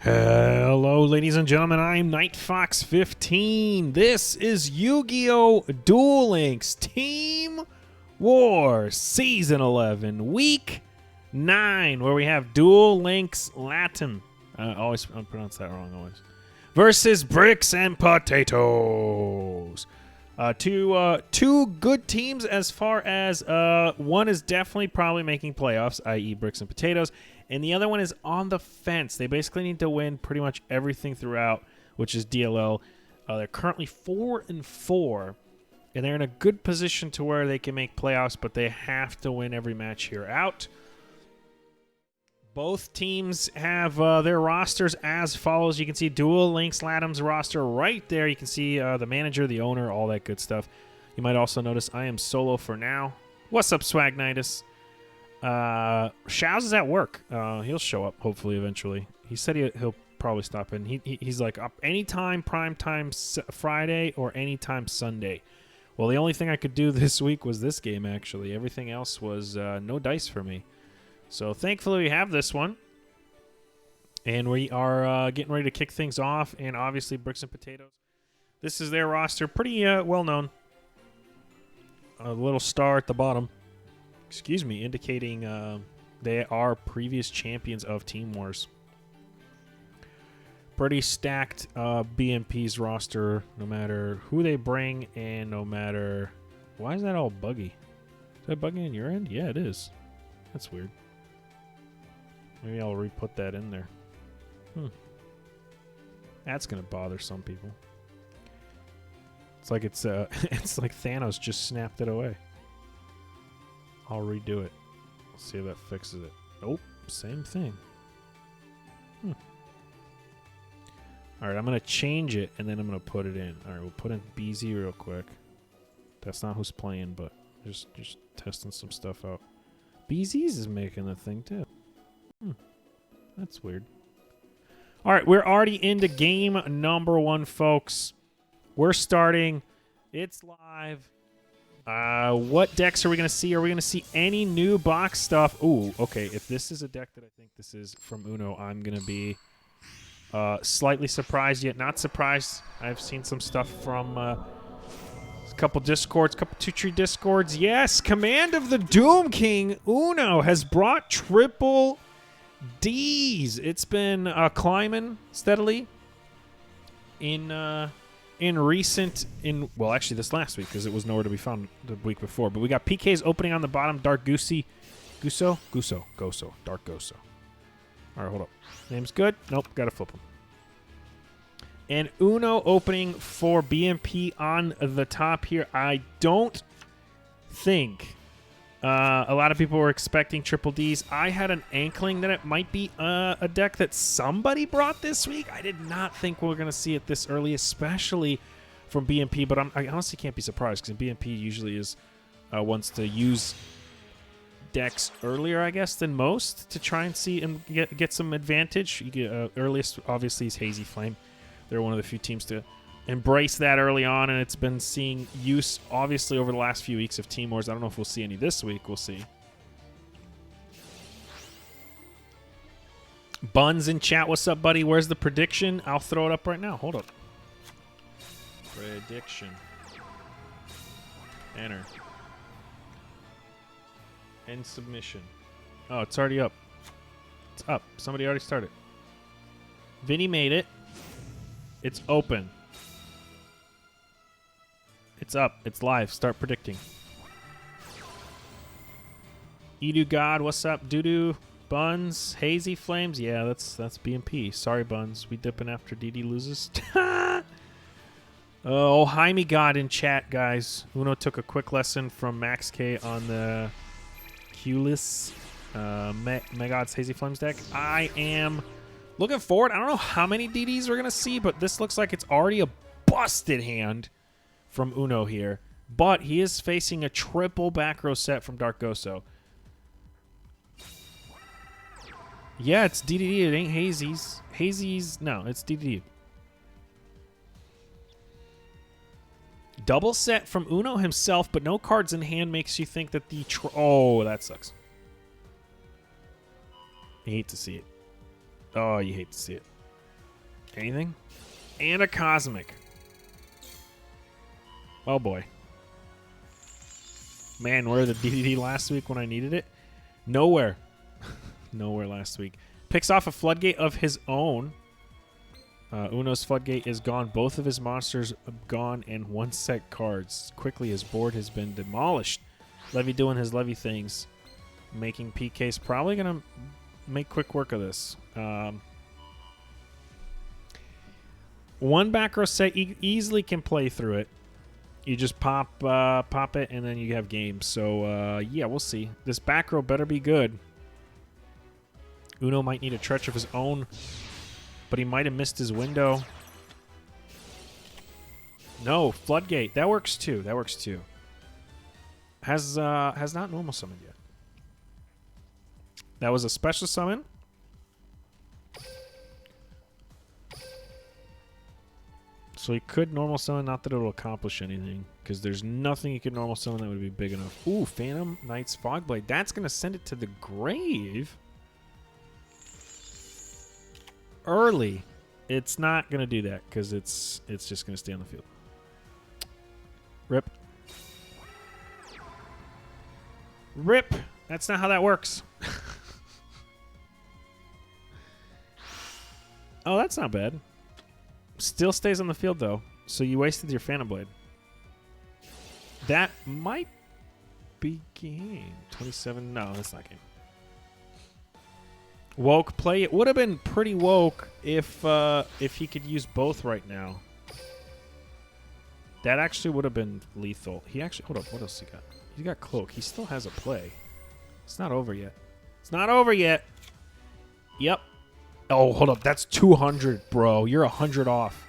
Hello, ladies and gentlemen. I'm NightFox15. This is Yu-Gi-Oh! Duel Links Team War Season 11, Week 9, where we have Duel Links Latam. I pronounce that wrong always. Versus Bricks and Potatoes. Two good teams as far as one is definitely probably making playoffs, i.e. Bricks and Potatoes, and the other one is on the fence. They basically need to win pretty much everything throughout, which is DLL. They're currently 4-4, and they're in a good position to where they can make playoffs, but they have to win every match here out. Both teams have their rosters as follows. You can see Duel Links Latam's roster right there. You can see the manager, the owner, all that good stuff. You might also notice I am solo for now. What's up, Swagnitus? Shaz is at work. He'll show up, hopefully, eventually. He said he'll probably stop in. He's like, up anytime, prime time Friday or anytime Sunday. Well, the only thing I could do this week was this game, actually. Everything else was no dice for me. So thankfully we have this one, and we are getting ready to kick things off, and obviously Bricks and Potatoes. This is their roster, pretty well-known. A little star at the bottom, indicating they are previous champions of Team Wars. Pretty stacked BMP's roster, no matter who they bring, and no matter... Why is that all buggy? Is that buggy on your end? Yeah, it is. That's weird. Maybe I'll re-put that in there. That's gonna bother some people. It's like it's like Thanos just snapped it away. I'll redo it. Let's see if that fixes it. Nope, same thing. Alright, I'm gonna change it and then I'm gonna put it in. Alright, we'll put in BZ real quick. That's not who's playing, but just testing some stuff out. BZ's is making the thing too. That's weird. All right, we're already into game number 1, folks. We're starting. It's live. What decks are we going to see? Are we going to see any new box stuff? Ooh, okay. If this is a deck that I think this is from Uno, I'm going to be slightly surprised, yet not surprised. I've seen some stuff from a couple Discords, couple two-tree Discords. Yes, Command of the Doom King Uno has brought triple D's. It's been climbing steadily well, actually this last week, because it was nowhere to be found the week before. But we got PK's opening on the bottom. Dark Goso. Dark Goso. All right, hold up. Name's good. Nope, got to flip him. And Uno opening for BMP on the top here. I don't think a lot of people were expecting triple Ds. I had an inkling that it might be a deck that somebody brought this week. I did not think we were going to see it this early, especially from BMP, but I honestly can't be surprised because BMP usually wants to use decks earlier, I guess, than most to try and see and get some advantage. You get earliest, obviously, is Hazy Flame. They're one of the few teams to embrace that early on, and it's been seeing use, obviously, over the last few weeks of Team Wars. I don't know if we'll see any this week. We'll see. Buns in chat. What's up, buddy? Where's the prediction? I'll throw it up right now. Hold up. Prediction. Enter. End submission. Oh, it's already up. It's up. Somebody already started. Vinny made it. It's open. It's up. It's live. Start predicting. Edu God, what's up? Doodoo, Buns, Hazy Flames. Yeah, that's BMP. Sorry, Buns. We dipping after DD loses. Oh, Jaime God in chat, guys. Uno took a quick lesson from Max K on the Q-less Megod's Hazy Flames deck. I am looking forward. I don't know how many DDs we're going to see, but this looks like it's already a busted hand from Uno here. But he is facing a triple back row set from Dark Goso. Yeah, it's DDD. It ain't Hazy's. Hazy's, no, it's DDD. Double set from Uno himself, but no cards in hand makes you think that the... Oh, that sucks. You hate to see it. Oh, you hate to see it. Anything? And a Cosmic. Oh boy. Man, where the DDD last week when I needed it? Nowhere. Nowhere last week. Picks off a Floodgate of his own. Uno's Floodgate is gone. Both of his monsters gone and 1 set cards. Quickly, his board has been demolished. Levy doing his Levy things. Making PK's probably going to make quick work of this. One back row set easily can play through it. You just pop it, and then you have games. So, yeah, we'll see. This back row better be good. Uno might need a Tretch of his own, but he might have missed his window. No, Floodgate. That works too. That works too. Has not normal summoned yet. That was a special summon. So he could normal summon, not that it'll accomplish anything, because there's nothing he could normal summon that would be big enough. Ooh, Phantom Knight's Fogblade. That's going to send it to the grave. Early. It's not going to do that, because it's just going to stay on the field. Rip. Rip. That's not how that works. Oh, that's not bad. Still stays on the field, though. So you wasted your Phantom Blade. That might be game. 27. No, that's not game. Woke play. It would have been pretty woke if he could use both right now. That actually would have been lethal. He actually... Hold up. What else he got? He got Cloak. He still has a play. It's not over yet. It's not over yet. Yep. Oh, hold up. That's 200, bro. You're 100 off.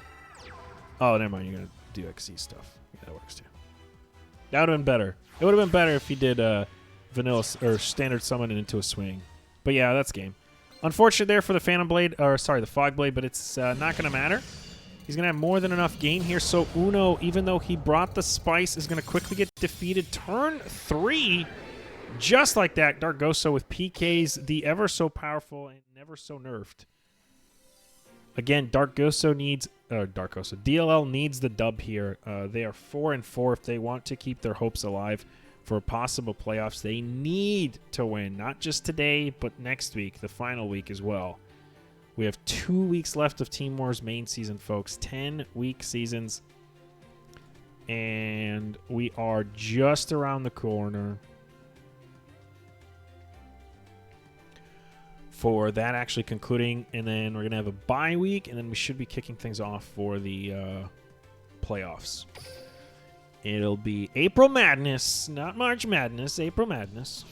Oh, never mind. You're going to do XC stuff. Yeah, that works too. That would have been better. It would have been better if he did vanilla or standard summon it into a swing. But yeah, that's game. Unfortunate there for the Phantom Blade, or sorry, the Fog Blade, but it's not going to matter. He's going to have more than enough gain here. So Uno, even though he brought the spice, is going to quickly get defeated. Turn 3. Just like that, Dargoso with PKs, the ever so powerful and never so nerfed. Again, DLL needs the dub here. They are 4-4. If they want to keep their hopes alive for possible playoffs, they need to win. Not just today, but next week, the final week as well. We have 2 weeks left of Team Wars main season, folks. 10-week seasons. And we are just around the corner for that actually concluding, and then we're going to have a bye week, and then we should be kicking things off for the playoffs. It'll be April Madness, not March Madness, April Madness.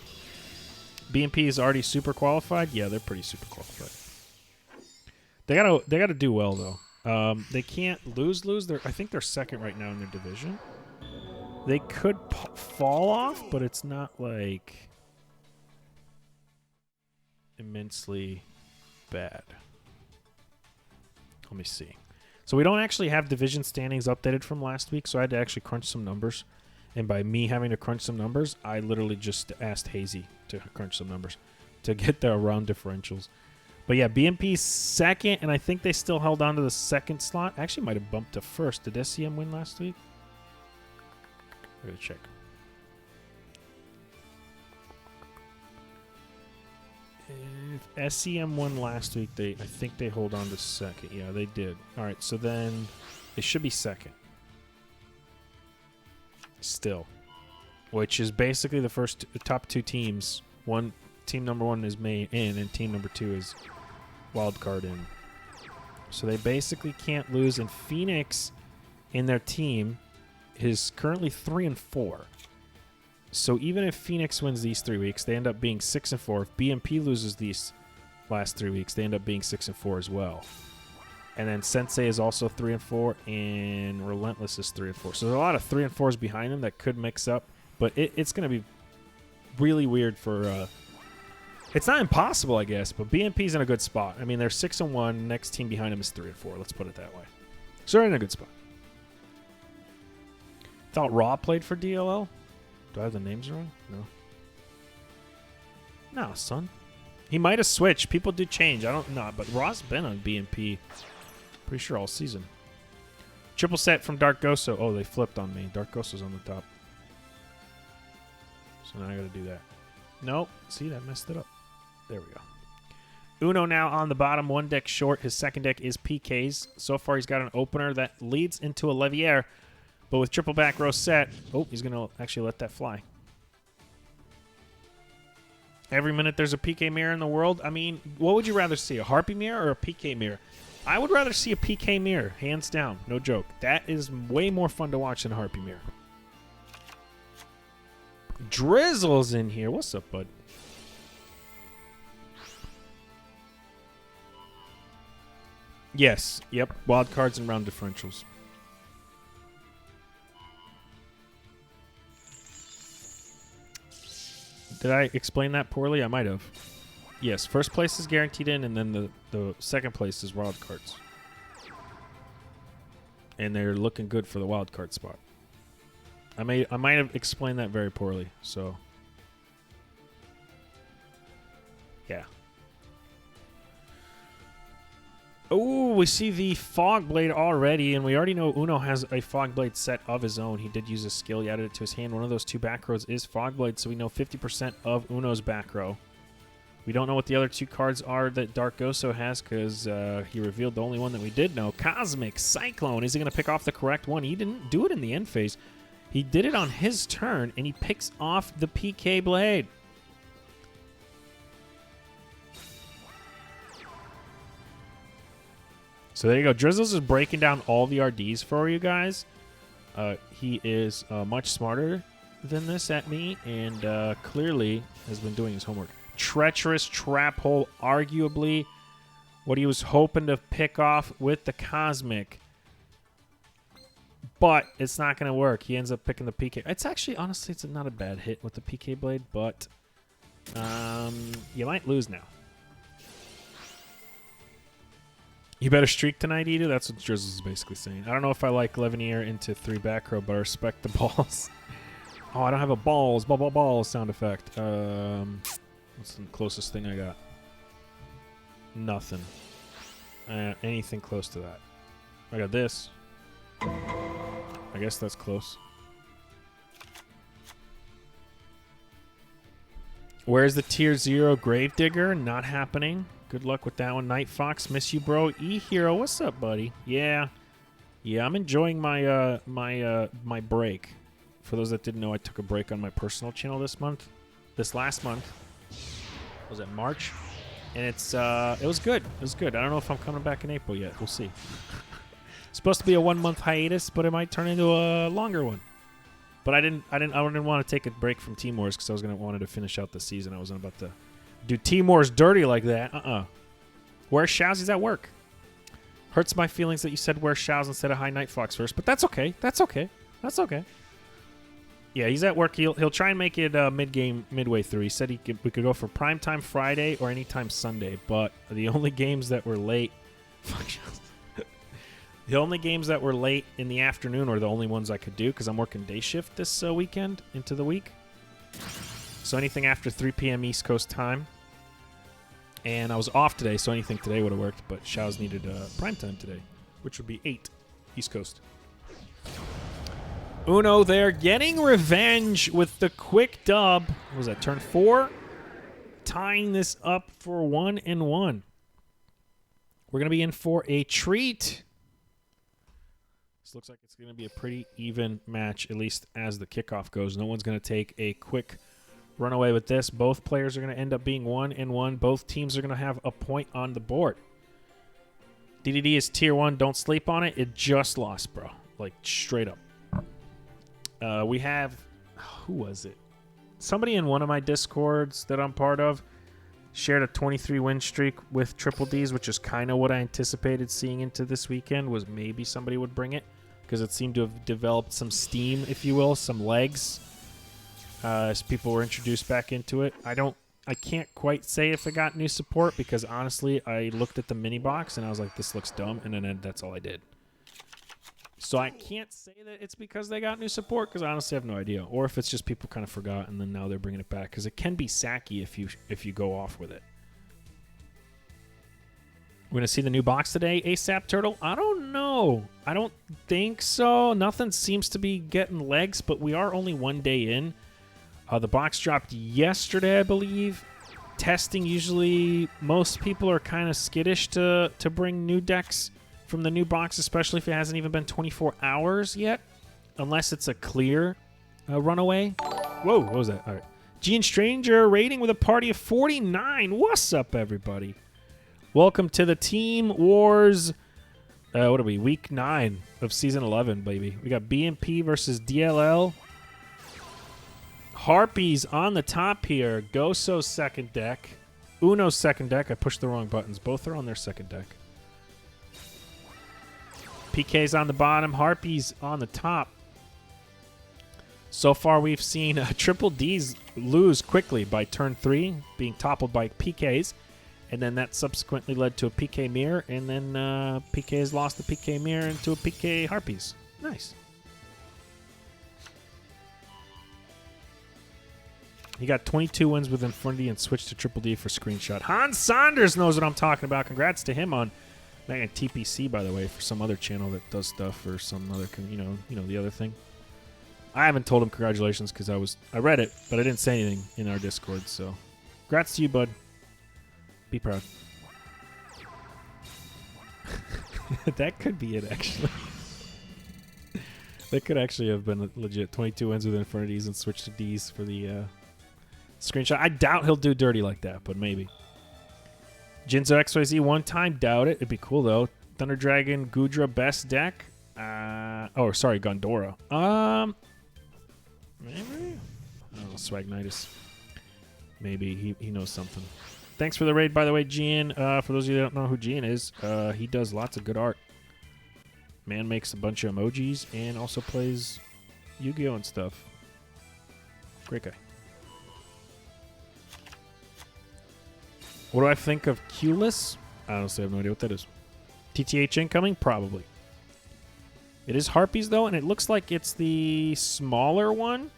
BMP is already super qualified. Yeah, they're pretty super qualified. They gotta do well though. They can't lose. I think they're second right now in their division. They could fall off, but it's not like immensely bad. Let me see. So we don't actually have division standings updated from last week, so I had to actually crunch some numbers. And by me having to crunch some numbers, I literally just asked Hazy to crunch some numbers to get the round differentials. But yeah, BMP's second, and I think they still held on to the second slot. Actually might have bumped to first. Did SCM win last week? I gotta check. If SCM won last week, I think they hold on to second. Yeah, they did. All right, so then they should be second. Still. Which is basically the top two teams. Team number 1 is in, and team number 2 is wild card in. So they basically can't lose, and Phoenix in their team is currently 3-4. So even if Phoenix wins these 3 weeks, they end up being 6-4. If BMP loses these last 3 weeks, they end up being 6-4 as well. And then Sensei is also 3-4, and Relentless is 3-4. So there's a lot of 3-4s behind them that could mix up, but it's going to be really weird for. It's not impossible, I guess, but BMP's in a good spot. I mean, they're 6-1. Next team behind them is 3-4. Let's put it that way. So they're in a good spot. Thought Raw played for DLL. Do I have the names wrong? No. No, son. He might have switched. People do change. I don't know, but Raw's been on BMP Pretty sure all season. Triple set from Dark Goso. Oh, they flipped on me. Dark Goso's on the top. So now I gotta do that. Nope. See, that messed it up. There we go. Uno now on the bottom, one deck short. His second deck is PKs. So far, he's got an opener that leads into a Levier. But with triple back row set, oh, he's going to actually let that fly. Every minute there's a PK mirror in the world. I mean, what would you rather see, a Harpy mirror or a PK mirror? I would rather see a PK mirror, hands down, no joke. That is way more fun to watch than a Harpy mirror. Drizzle's in here. What's up, bud? Yes. Yep. Wild cards and round differentials. Did I explain that poorly? I might have. Yes. First place is guaranteed in, and then the second place is wild cards. And they're looking good for the wild card spot. I might have explained that very poorly. So, yeah. Oh, we see the Fog Blade already, and we already know Uno has a Fog Blade set of his own. He did use a skill. He added it to his hand. One of those two back rows is Fog Blade, so we know 50% of Uno's back row. We don't know what the other two cards are that Dark Goso has because he revealed the only one that we did know. Cosmic Cyclone. Is he going to pick off the correct one? He didn't do it in the end phase. He did it on his turn, and he picks off the PK Blade. So there you go. Drizzles is breaking down all the RDs for you guys. He is much smarter than this at me, and clearly has been doing his homework. Treacherous Trap Hole, arguably what he was hoping to pick off with the Cosmic. But it's not going to work. He ends up picking the PK. It's actually, honestly, it's not a bad hit with the PK Blade, but you might lose now. You better streak tonight, Edu? That's what Drizzles is basically saying. I don't know if I like Levinier into 3 back row, but I respect the balls. Oh, I don't have a balls, balls sound effect. What's the closest thing I got? Nothing. Anything close to that. I got this. I guess that's close. Where's the tier 0 Gravedigger? Not happening. Good luck with that one. NightFox, miss you, bro. E-Hero, what's up, buddy? Yeah. Yeah, I'm enjoying my my break. For those that didn't know, I took a break on my personal channel this last month. Was it March? And it was good. It was good. I don't know if I'm coming back in April yet. We'll see. It's supposed to be a 1-month hiatus, but it might turn into a longer one. But I didn't want to take a break from Team Wars because I wanted to finish out the season. I wasn't about to do Team Wars dirty like that. Where's Shows? He's at work. Hurts my feelings that you said where's Shows instead of High NightFox first, but that's okay. That's okay. That's okay. Yeah, he's at work. He'll try and make it mid-game, midway through. He said we could go for primetime Friday or anytime Sunday, but the only games that were late... The only games that were late in the afternoon are the only ones I could do because I'm working day shift this weekend into the week. So anything after 3 p.m. East Coast time. And I was off today, so anything today would have worked, but Shows needed prime time today, which would be 8 East Coast. Uno there getting revenge with the quick dub. What was that, turn 4? Tying this up for 1-1. We're going to be in for a treat. This looks like it's going to be a pretty even match, at least as the kickoff goes. No one's going to take a quick runaway with this. Both players are going to end up being 1-1. Both teams are going to have a point on the board. DDD is tier 1. Don't sleep on it. It just lost, bro. Like, straight up. We have... Who was it? Somebody in one of my Discords that I'm part of shared a 23-win streak with Triple Ds, which is kind of what I anticipated seeing into this weekend, was maybe somebody would bring it, because it seemed to have developed some steam, if you will, some legs, as people were introduced back into it. I can't quite say if it got new support, because honestly, I looked at the mini box and I was like, this looks dumb, and then that's all I did. So I can't say that it's because they got new support, because I honestly have no idea. Or if it's just people kind of forgot and then now they're bringing it back, because it can be sacky if you go off with it. We're going to see the new box today, ASAP Turtle? I don't know. I don't think so. Nothing seems to be getting legs, but we are only 1 day in. The box dropped yesterday, I believe. Testing, usually most people are kind of skittish to bring new decks from the new box, especially if it hasn't even been 24 hours yet, unless it's a clear runaway. Whoa, what was that? All right. Gene Stranger rating with a party of 49. What's up, everybody? Welcome to the Team Wars. What are we? Week 9 of Season 11, baby. We got BMP versus DLL. Harpies on the top here. Goso's second deck. Uno's second deck. I pushed the wrong buttons. Both are on their second deck. PK's on the bottom. Harpies on the top. So far, we've seen Triple D's lose quickly by turn 3, being toppled by PKs. And then that subsequently led to a PK mirror. And then PK's lost the PK mirror into a PK Harpies. Nice. He got 22 wins with Infinity and switched to Triple D for screenshot. Hans Saunders knows what I'm talking about. Congrats to him on making TPC, by the way, for some other channel that does stuff or some other, you know the other thing. I haven't told him congratulations because I read it, but I didn't say anything in our Discord. So, congrats to you, bud. Be proud. That could be it, actually. That could actually have been legit. 22 wins with Infinities and switch to Ds for the screenshot. I doubt he'll do dirty like that, but maybe. Jinzo XYZ one time, doubt it. It'd be cool, though. Thunder Dragon, Gudra, best deck. Oh, sorry, Gondora. Maybe? Oh, Swagnitus. Maybe. He knows something. Thanks for the raid, by the way, Gian. For those of you that don't know who Gian is, he does lots of good art. Man makes a bunch of emojis and also plays Yu-Gi-Oh! And stuff. Great guy. What do I think of Q-less? I honestly have no idea what that is. TTH incoming? Probably. It is Harpies, though, and it looks like it's the smaller one.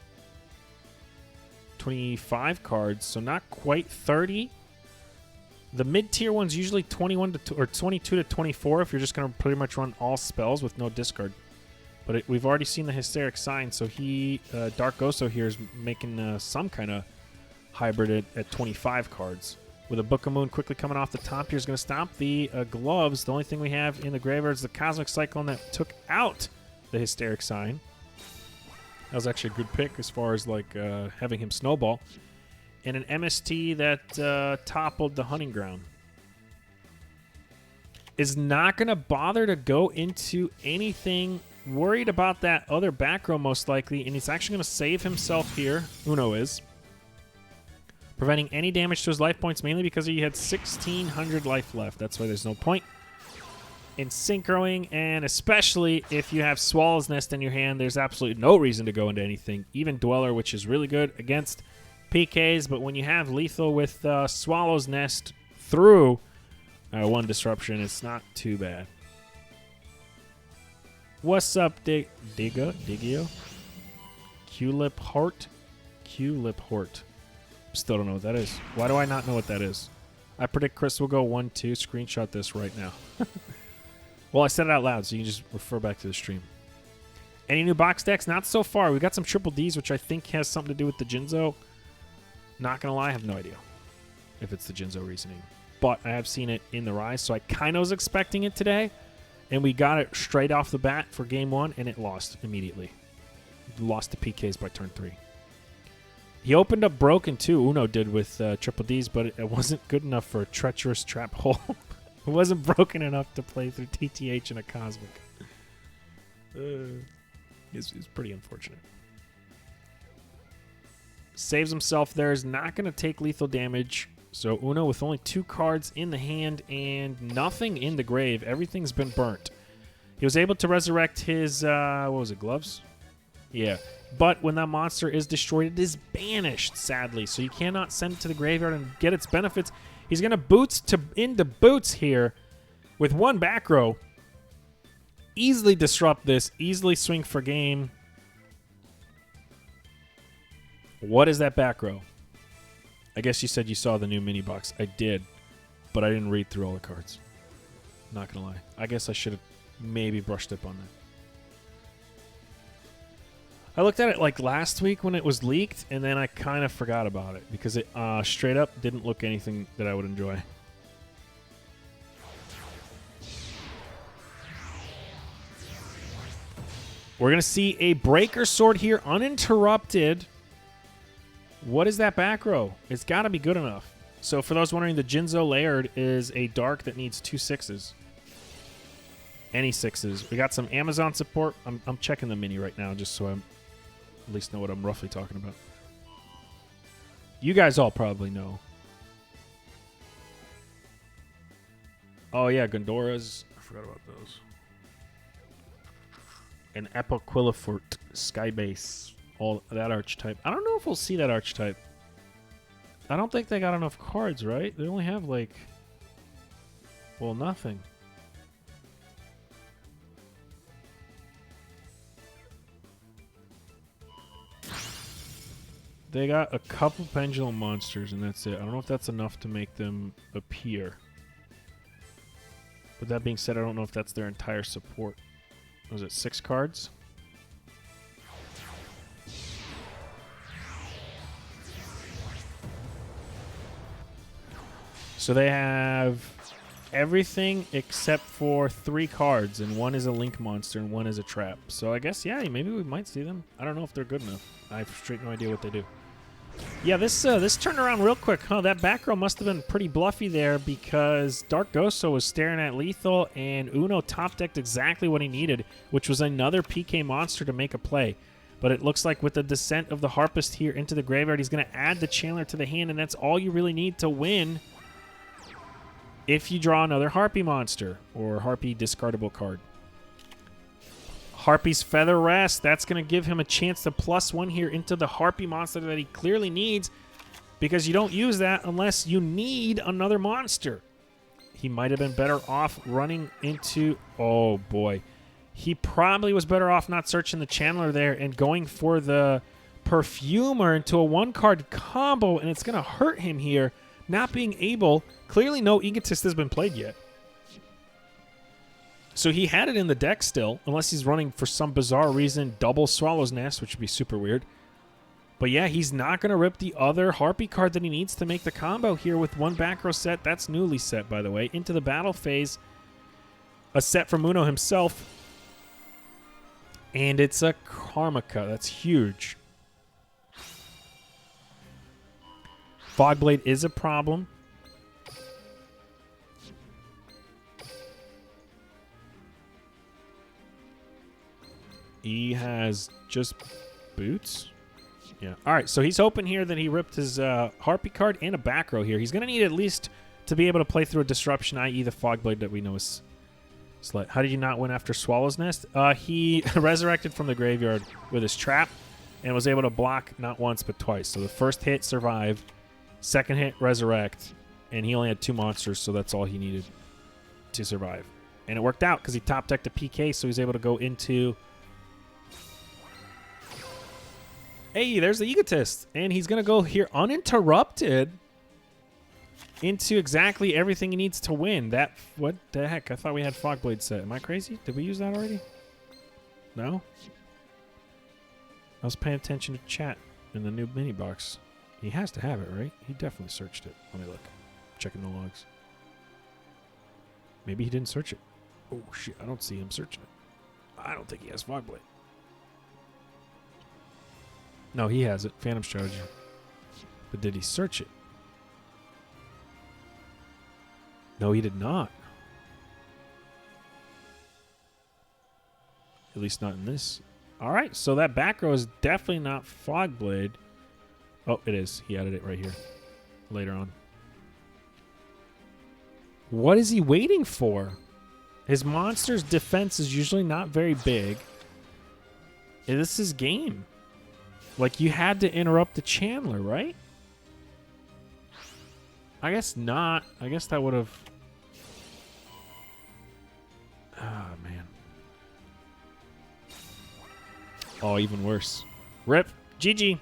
25 cards, so not quite 30. The mid-tier one's usually 21 to or 22 to 24 if you're just going to pretty much run all spells with no discard. But we've already seen the Hysteric Sign, so Dark Goso here is making some kind of hybrid at 25 cards. With a Book of Moon quickly coming off the top here is going to stop the gloves. The only thing we have in the graveyard is the Cosmic Cyclone that took out the Hysteric Sign. That was actually a good pick as far as like having him snowball. And an MST that toppled the Hunting Ground. Is not going to bother to go into anything. Worried about that other back row most likely. And he's actually going to save himself here. Uno is. Preventing any damage to his life points, mainly because he had 1,600 life left. That's why there's no point in synchroing, and especially if you have Swallow's Nest in your hand, there's absolutely no reason to go into anything. Even Dweller, which is really good against PKs, but when you have lethal with Swallow's Nest through one disruption, it's not too bad. What's up, Digio? Q-Lip Heart? Q-Lip Heart. Still don't know what that is. Why do I not know what that is? I predict Chris will go 1-2. Screenshot this right now. Well, I said it out loud, so you can just refer back to the stream. Any new box decks? Not so far. We got some Triple Ds, which I think has something to do with the Jinzo. Not going to lie, I have no idea if it's the Jinzo reasoning. But I have seen it in the Rise, so I kind of was expecting it today. And we got it straight off the bat for Game 1, and it lost immediately. Lost to PKs by turn 3. He opened up broken, too. Uno did with Triple Ds, but it wasn't good enough for a treacherous trap hole. It wasn't broken enough to play through TTH and a Cosmic. It's pretty unfortunate. Saves himself there. Is not going to take lethal damage. So Uno with only 2 cards in the hand and nothing in the grave. Everything's been burnt. He was able to resurrect his, what was it, gloves? Yeah. But when that monster is destroyed, it is banished, sadly. So you cannot send it to the graveyard and get its benefits. He's going to boots into boots here with 1 back row. Easily disrupt this. Easily swing for game. What is that back row? I guess you said you saw the new mini box. I did, but I didn't read through all the cards. Not gonna lie. I guess I should have maybe brushed up on that. I looked at it like last week when it was leaked, and then I kind of forgot about it because it straight up didn't look anything that I would enjoy. We're going to see a Breaker Sword here uninterrupted. What is that back row? It's got to be good enough. So for those wondering, the Jinzo Layered is a dark that needs 2 6s. Any 6s. We got some Amazon support. I'm checking the mini right now just so I at least know what I'm roughly talking about. You guys all probably know. Oh yeah, Gondoras. I forgot about those. An Epoquillifort Skybase. All that archetype. I don't know if we'll see that archetype. I don't think they got enough cards, right? They only have like, well, nothing. They got a couple Pendulum monsters, and that's it. I don't know if that's enough to make them appear. With that being said, I don't know if that's their entire support. Was it 6 cards? So they have everything except for 3 cards, and 1 is a Link monster and 1 is a trap. So I guess, yeah, maybe we might see them. I don't know if they're good enough. I have straight no idea what they do. Yeah, this turned around real quick, huh? That back row must have been pretty bluffy there because Dark Goso was staring at lethal, and Uno top-decked exactly what he needed, which was another PK monster to make a play. But it looks like with the descent of the Harpist here into the graveyard, he's going to add the Chandler to the hand, and that's all you really need to win if you draw another Harpy monster or Harpy discardable card. Harpy's Feather Rest, that's going to give him a chance to +1 here into the Harpy monster that he clearly needs, because you don't use that unless you need another monster. He might have been better off running into... Oh, boy. He probably was better off not searching the Chandler there and going for the Perfumer into a 1-card combo, and it's going to hurt him here, not being able... Clearly no Egotist has been played yet. So he had it in the deck still, unless he's running for some bizarre reason double Swallow's Nest, which would be super weird. But yeah, he's not going to rip the other Harpy card that he needs to make the combo here with 1 back row set. That's newly set, by the way. Into the battle phase, a set from Uno himself. And it's a Karmika. That's huge. Fogblade is a problem. He has just boots. Yeah. All right, so he's hoping here that he ripped his Harpy card and a back row here. He's going to need at least to be able to play through a Disruption, i.e. the Fogblade that we know is Slut. How did you not win after Swallow's Nest? He resurrected from the graveyard with his trap and was able to block not once but twice. So the first hit, survive. Second hit, resurrect. And he only had 2 monsters, so that's all he needed to survive. And it worked out because he top-decked a PK, so he was able to go into... Hey, there's the Egotist. And he's going to go here uninterrupted into exactly everything he needs to win. What the heck? I thought we had Fogblade set. Am I crazy? Did we use that already? No? I was paying attention to chat in the new mini box. He has to have it, right? He definitely searched it. Let me look. Checking the logs. Maybe he didn't search it. Oh, shit. I don't see him searching it. I don't think he has Fogblade. No, he has it. Phantom Strategy. But did he search it? No, he did not. At least not in this. All right, so that back row is definitely not Fogblade. Oh, it is. He added it right here. Later on. What is he waiting for? His monster's defense is usually not very big. This is game. Like, you had to interrupt the Chandler, right? I guess not. I guess that would have... Ah, man. Oh, even worse. Rip. GG.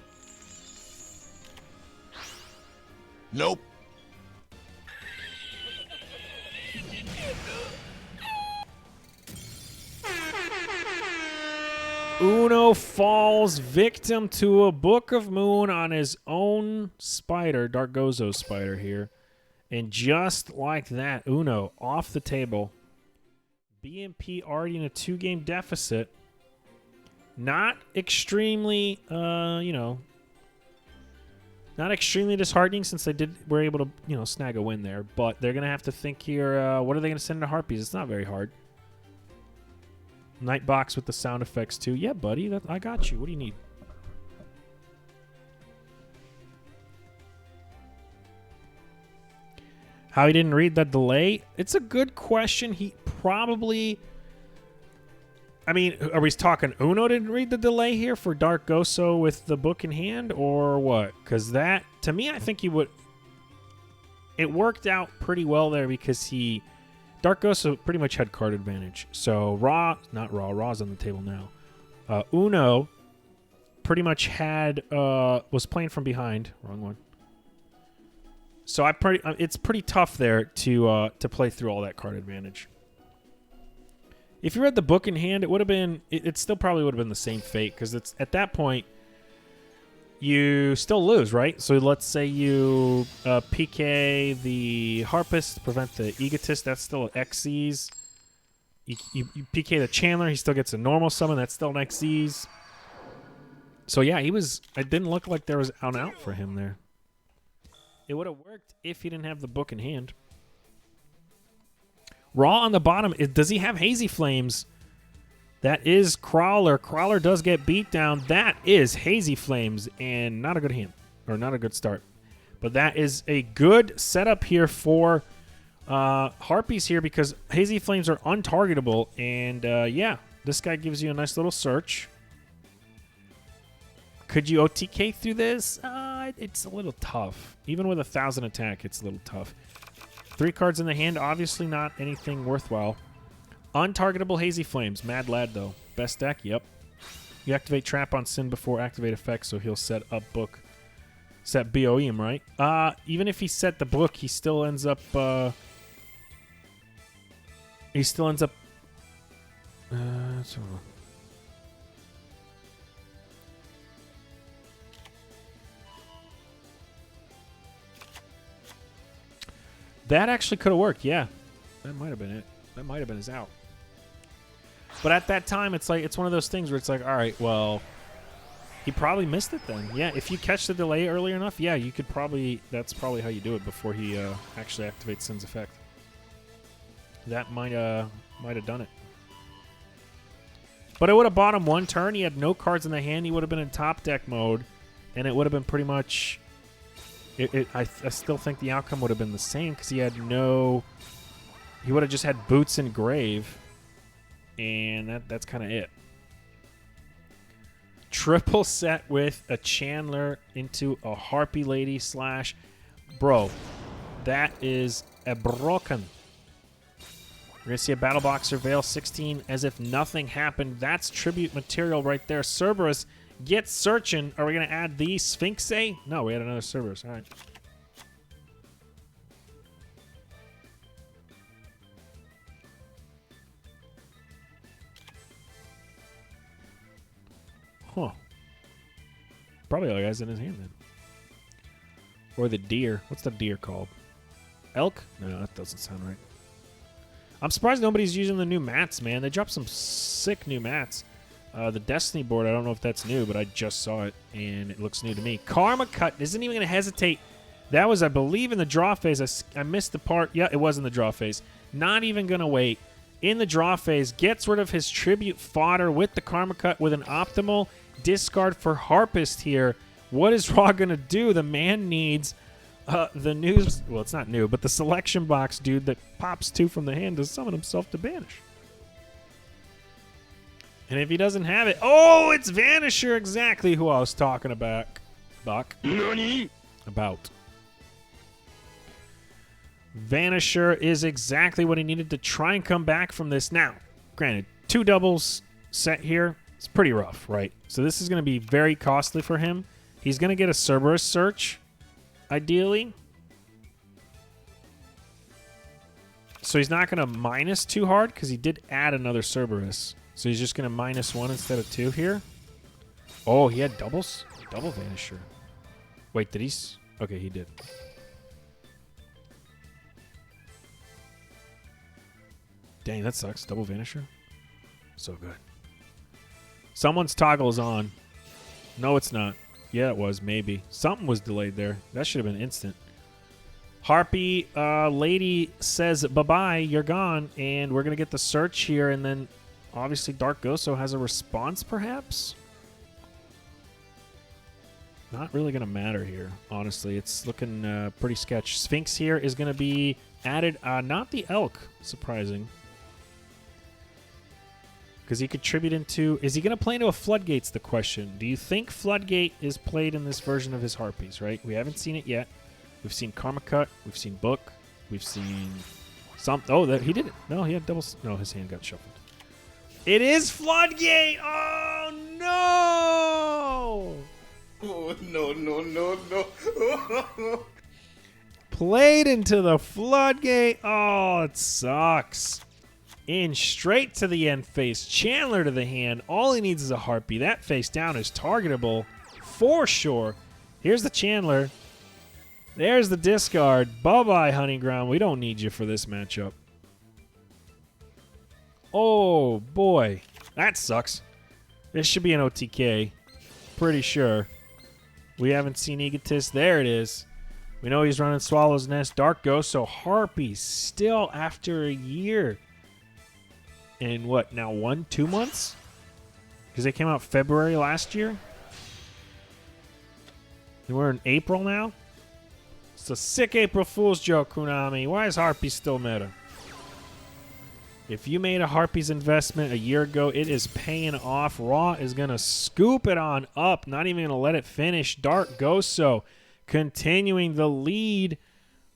Nope. Uno falls victim to a Book of Moon on his own spider, Dark Gozo's spider here. And just like that, Uno off the table. BMP already in a 2-game deficit. Not extremely, not extremely disheartening since they were able to, snag a win there. But they're going to have to think here, what are they going to send to Harpies? It's not very hard. Nightbox with the sound effects too. Yeah, buddy, I got you. What do you need? How he didn't read that delay? It's a good question. He probably... I mean, are we talking Uno didn't read the delay here for Dark Gozo with the book in hand, or what? Because that, to me, I think he would... It worked out pretty well there because Dark Gozo pretty much had card advantage. So Raw's on the table now. Uno pretty much was playing from behind. Wrong one. So it's pretty tough there to play through all that card advantage. If you read the book in hand, it would have been. It still probably would have been the same fate because it's at that point you still lose, right? So let's say you PK the Harpist to prevent the Egotist. That's still an Xyz. You PK the Chandler. He still gets a normal summon. That's still an Xyz. So yeah, it didn't look like there was an out for him there. It would have worked if he didn't have the book in hand. Raw on the bottom. Does he have Hazy Flames? That is Crawler. Crawler does get beat down. That is Hazy Flames, and not a good hand, or not a good start. But that is a good setup here for Harpies here because Hazy Flames are untargetable. And yeah, this guy gives you a nice little search. Could you OTK through this? It's a little tough. Even with 1,000 attack, it's a little tough. 3 cards in the hand, obviously not anything worthwhile. Untargetable Hazy Flames. Mad Lad, though. Best deck? Yep. You activate Trap on Sin before activate effect, so he'll set up book. Set BOEM, right? Even if he set the book, he still ends up... That actually could have worked, yeah. That might have been it. That might have been his out. But at that time, it's one of those things where it's like, all right, well, he probably missed it then. Yeah, if you catch the delay early enough, yeah, you could probably, that's probably how you do it before he actually activates Sin's effect. That might have done it. But it would have bought him 1 turn. He had no cards in the hand. He would have been in top deck mode, and it would have been pretty much... I still think the outcome would have been the same because he had no... He would have just had Boots and Grave, and that's kind of it. Triple set with a Chandler into a Harpy Lady / Bro, that is a broken. We're going to see a Battle Boxer Veil 16 as if nothing happened. That's tribute material right there. Cerberus gets searching. Are we going to add the Sphinx? No, we had another Cerberus. All right. Huh. Probably all the guys in his hand then. Or the deer. What's the deer called? Elk? No, that doesn't sound right. I'm surprised nobody's using the new mats, man. They dropped some sick new mats. The Destiny board, I don't know if that's new, but I just saw it, and it looks new to me. Karma Cut isn't even going to hesitate. That was, I believe, in the draw phase. I missed the part. Yeah, it was in the draw phase. Not even going to wait. In the draw phase, gets rid of his tribute fodder with the Karma Cut with an optimal discard for Harpist here. What is Raw going to do? The man needs the news. Well, it's not new, but the selection box dude that pops 2 from the hand to summon himself to banish. And if he doesn't have it, oh, it's Vanisher, exactly who I was talking about. About. Vanisher is exactly what he needed to try and come back from this. Now, granted, 2 doubles set here. It's pretty rough, right? So this is going to be very costly for him. He's going to get a Cerberus search, ideally. So he's not going to minus too hard because he did add another Cerberus. So he's just going to -1 instead of 2 here? Oh, he had double Vanisher. Wait, did he? Okay, he did. Dang, that sucks. Double Vanisher? So good. Someone's toggle is on. No, it's not. Yeah, it was. Maybe. Something was delayed there. That should have been instant. Harpy lady says bye-bye. You're gone. And we're going to get the search here. And then, obviously, Dark Goso has a response, perhaps? Not really going to matter here, honestly. It's looking pretty sketch. Sphinx here is going to be added. Not the Elk. Surprising. Because he could tribute into... Is he going to play into a Floodgate's the question. Do you think Floodgate is played in this version of his Harpies, right? We haven't seen it yet. We've seen Karma Cut. We've seen Book. We've seen some... Oh, that he did it. No, he had double... No, his hand got shuffled. It is Floodgate! Oh, no! Oh, no. Played into the Floodgate. Oh, it sucks. In straight to the end face. Chandler to the hand. All he needs is a Harpy. That face down is targetable for sure. Here's the Chandler. There's the discard. Bye-bye, Honeyground. We don't need you for this matchup. Oh, boy. That sucks. This should be an OTK. Pretty sure. We haven't seen Egotist. There it is. We know he's running Swallow's Nest. Dark Ghost. So Harpy still after a year. In what, now 2 months? Because they came out February last year. And we're in April now. It's a sick April Fool's joke, Konami. Why is Harpy still meta? If you made a Harpy's investment a year ago, it is paying off. Raw is going to scoop it on up. Not even going to let it finish. Dark Goso continuing the lead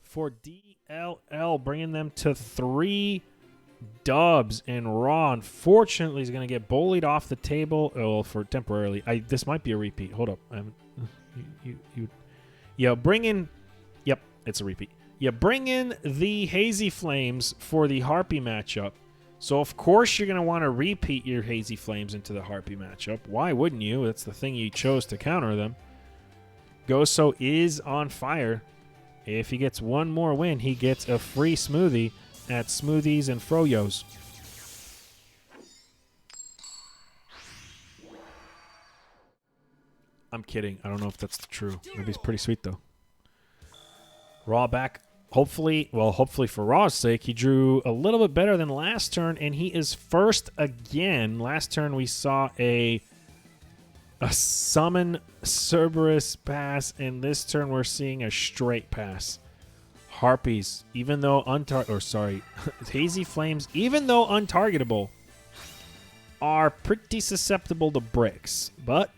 for DLL, bringing them to 3 dubs. And Raw, unfortunately, is going to get bullied off the table. Oh, for temporarily. This might be a repeat. Hold up. Bring in... Yep, it's a repeat. You bring in the Hazy Flames for the Harpy matchup. So, of course, you're going to want to repeat your Hazy Flames into the Harpy matchup. Why wouldn't you? That's the thing you chose to counter them. Goso is on fire. If he gets one more win, he gets a free smoothie at Smoothies and Froyo's. I'm kidding. I don't know if that's true. Maybe it's pretty sweet, though. Raw back. Hopefully for Raw's sake, he drew a little bit better than last turn, and he is first again. Last turn we saw a summon Cerberus pass, and this turn we're seeing a straight pass. Harpies, even though Hazy Flames, even though untargetable, are pretty susceptible to bricks. But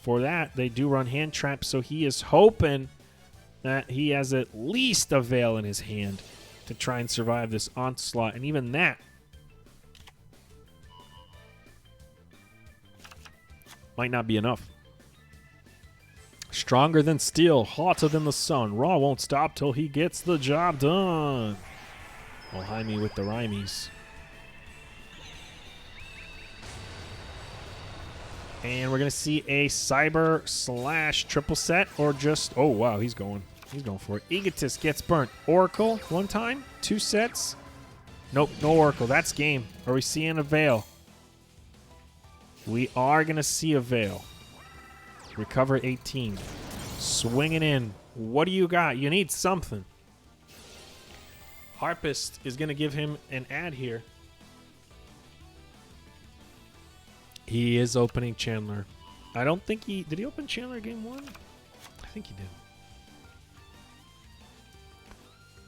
for that, they do run hand traps, so he is hoping that he has at least a Veil in his hand to try and survive this onslaught. And even that might not be enough. Stronger than steel, hotter than the sun. Raw won't stop till he gets the job done. Well, Jaime with the rhymies. And we're going to see a Cyber / triple set or just... Oh, wow, he's going for it. Egotist gets burnt. Oracle, 1 time. 2 sets. Nope, no Oracle. That's game. Are we seeing a Veil? We are going to see a Veil. Recover 18. Swinging in. What do you got? You need something. Harpist is going to give him an ad here. He is opening Chandler. I don't think he... Did he open Chandler game 1? I think he did.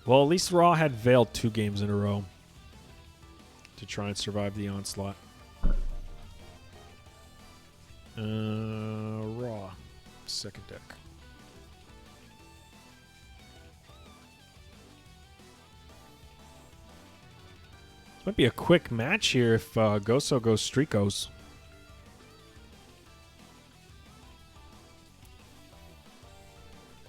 Well, at least Raw had Veil 2 games in a row to try and survive the onslaught. Raw. Second deck. This might be a quick match here if Goso goes Streakos.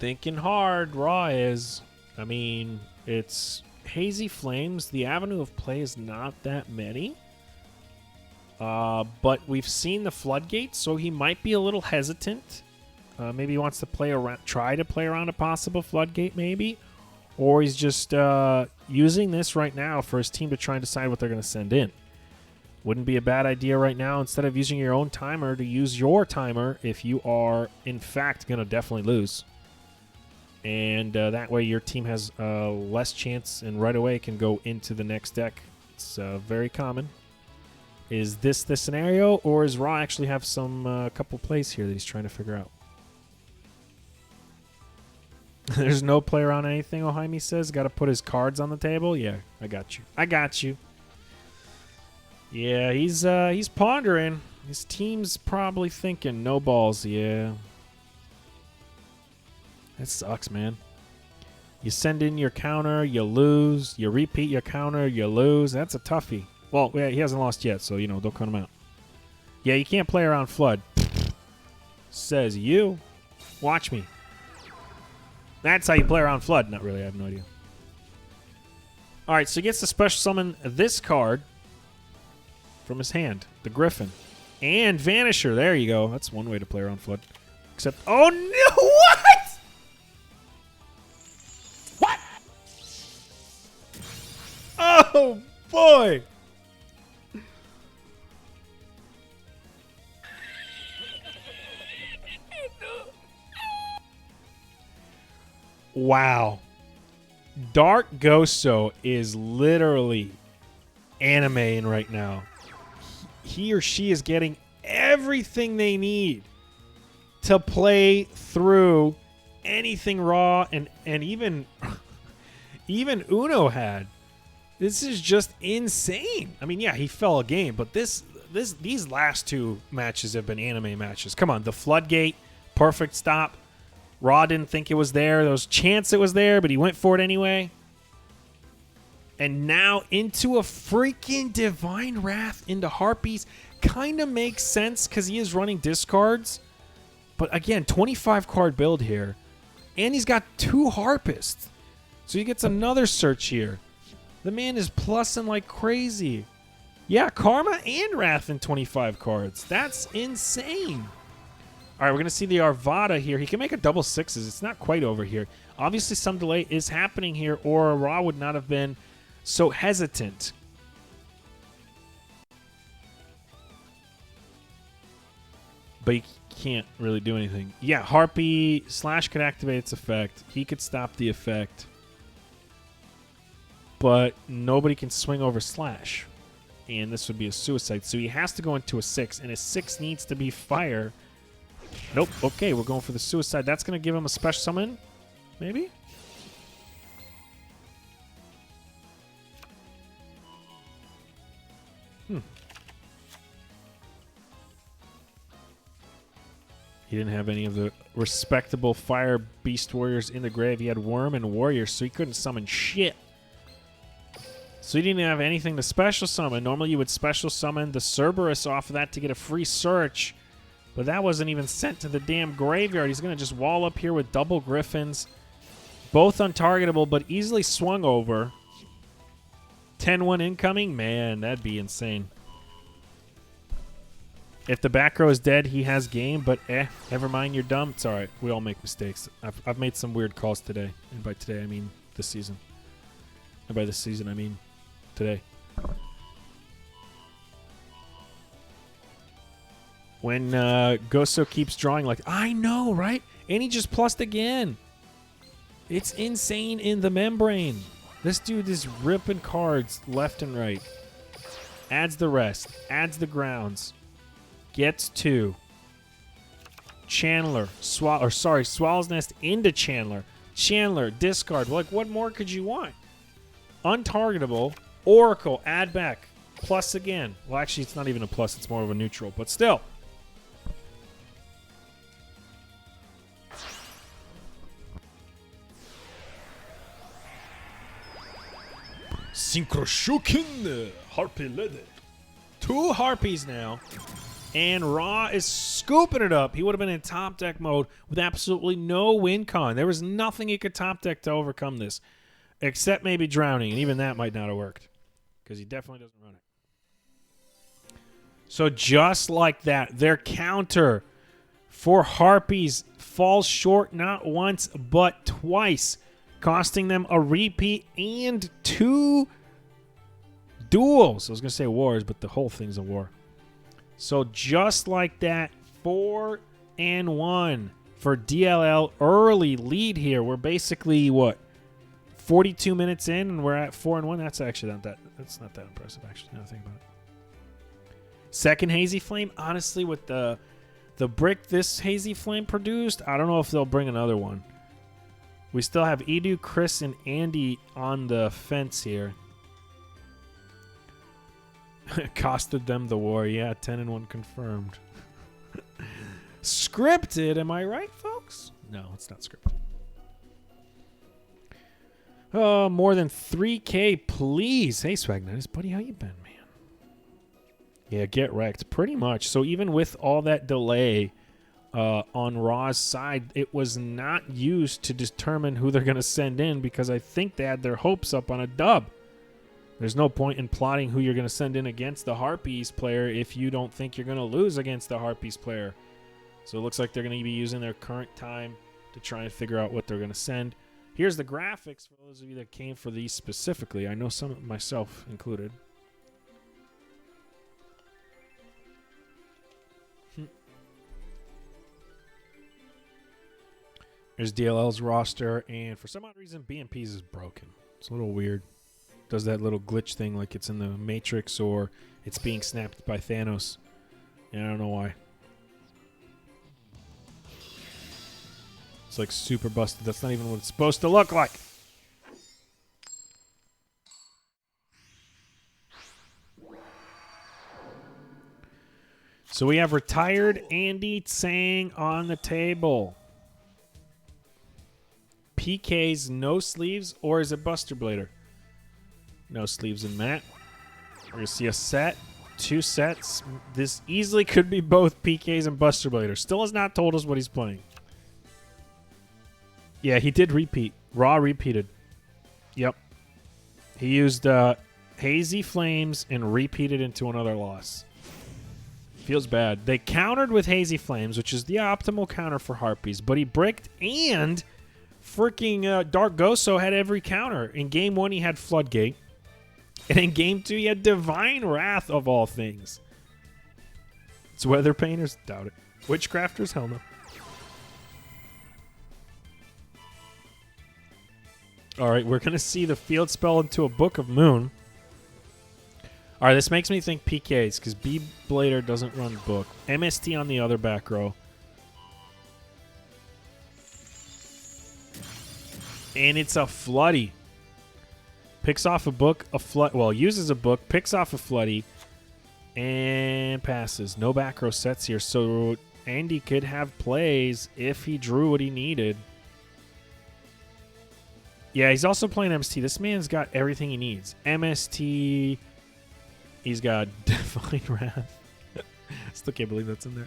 Thinking hard, Raw is. I mean, it's Hazy Flames. The avenue of play is not that many. But we've seen the floodgates, so he might be a little hesitant. Maybe he wants to play around, try to play around a possible floodgate, maybe. Or he's just using this right now for his team to try and decide what they're going to send in. Wouldn't be a bad idea right now, instead of using your own timer, to use your timer if you are, in fact, going to definitely lose. And that way your team has less chance and right away can go into the next deck. It's very common. Is this the scenario, or does Raw actually have some couple plays here that he's trying to figure out? There's no play around anything, Ohaimi says. Got to put his cards on the table. Yeah, I got you. I got you. Yeah, he's pondering. His team's probably thinking no balls. Yeah. That sucks, man. You send in your counter, you lose. You repeat your counter, you lose. That's a toughie. Well, yeah, he hasn't lost yet, so, you know, don't cut him out. Yeah, you can't play around Flood. Says you. Watch me. That's how you play around Flood. Not really, I have no idea. All right, so he gets to special summon this card from his hand, the Griffin. And Vanisher. There you go. That's one way to play around Flood. Except, oh, no, what? What? Oh, boy. Wow. Dark Goso is literally animeing right now. He or she is getting everything they need to play through anything Raw and even even Uno had. This is just insane. I mean, yeah, he fell a game, but these last two matches have been anime matches. Come on, the Floodgate, perfect stop. Raw didn't think it was there. There was a chance it was there, but he went for it anyway. And now into a freaking Divine Wrath into Harpies. Kind of makes sense because he is running discards. But again, 25 card build here. And he's got 2 Harpists. So he gets another search here. The man is plussing like crazy. Yeah, Karma and Wrath in 25 cards. That's insane. All right, we're going to see the Arvada here. He can make a double sixes. It's not quite over here. Obviously, some delay is happening here, or Raw would not have been so hesitant. But he can't really do anything. Yeah, Harpy Slash could activate its effect. He could stop the effect. But nobody can swing over Slash. And this would be a suicide. So he has to go into a 6, and a 6 needs to be fire. Nope. Okay, we're going for the suicide. That's going to give him a special summon? Maybe? He didn't have any of the respectable fire beast warriors in the grave. He had worm and warrior, so he couldn't summon shit. So he didn't have anything to special summon. Normally you would special summon the Cerberus off of that to get a free search. But that wasn't even sent to the damn graveyard. He's going to just wall up here with double Griffins. Both untargetable, but easily swung over. 10-1 incoming? Man, that'd be insane. If the back row is dead, he has game, but never mind, you're dumb. It's all right. We all make mistakes. I've made some weird calls today. And by today, I mean this season. And by this season, I mean today. When Goso keeps drawing like, I know, right? And he just plussed again. It's insane in the membrane. This dude is ripping cards left and right. Adds the rest. Adds the grounds. Gets 2. Chandler. Swallow's Nest into Chandler. Chandler, discard. Like, what more could you want? Untargetable. Oracle, add back. Plus again. Well, actually, it's not even a plus. It's more of a neutral. But still. Synchroshukin Harpy Lede. 2 Harpies now. And Raw is scooping it up. He would have been in top deck mode with absolutely no win con. There was nothing he could top deck to overcome this. Except maybe Drowning. And even that might not have worked. Because he definitely doesn't run it. So just like that, their counter for Harpies falls short not once but twice, costing them a repeat and 2 duels. I was going to say wars, but the whole thing's a war. So just like that, 4-1 for DLL. Early lead here. We're basically, what, 42 minutes in, and we're at 4-1. That's actually that's not that impressive, actually, now I think about it. Second Hazy Flame, honestly, with the brick this Hazy Flame produced, I don't know if they'll bring another one. We still have Edu, Chris, and Andy on the fence here. Costed them the war. Yeah, 10-1 confirmed. Scripted, am I right, folks? No, it's not scripted. Oh, more than 3K, please. Hey, Swagnitis, buddy, how you been, man? Yeah, get wrecked, pretty much. So even with all that delay on Raw's side, it was not used to determine who they're going to send in because I think they had their hopes up on a dub. There's no point in plotting who you're going to send in against the Harpies player if you don't think you're going to lose against the Harpies player. So it looks like they're going to be using their current time to try and figure out what they're going to send. Here's the graphics for those of you that came for these specifically. I know some, myself included. There's DLL's roster, and for some odd reason, BMP's is broken. It's a little weird. Does that little glitch thing like it's in the Matrix or it's being snapped by Thanos. And I don't know why. It's like super busted. That's not even what it's supposed to look like. So we have retired Andy Tsang on the table. PK's no sleeves, or is it Buster Blader? No sleeves in that. We're going to see a set, 2 sets. This easily could be both PKs and Buster Blader. Still has not told us what he's playing. Yeah, he did repeat. Raw repeated. Yep. He used Hazy Flames and repeated into another loss. Feels bad. They countered with Hazy Flames, which is the optimal counter for Harpies, but he bricked and freaking Dark Goso had every counter. In Game 1, he had Floodgate. And in Game 2, he had Divine Wrath of all things. It's Weather Painters? Doubt it. Witchcrafters? Hell no. Alright, we're going to see the field spell into a Book of Moon. Alright, this makes me think PKs, because B-Blader doesn't run Book. MST on the other back row. And it's a Floody. Picks off a book, uses a book, picks off a Floody, and passes. No back row sets here, so Andy could have plays if he drew what he needed. Yeah, he's also playing MST. This man's got everything he needs. MST. He's got Divine Wrath. Still can't believe that's in there.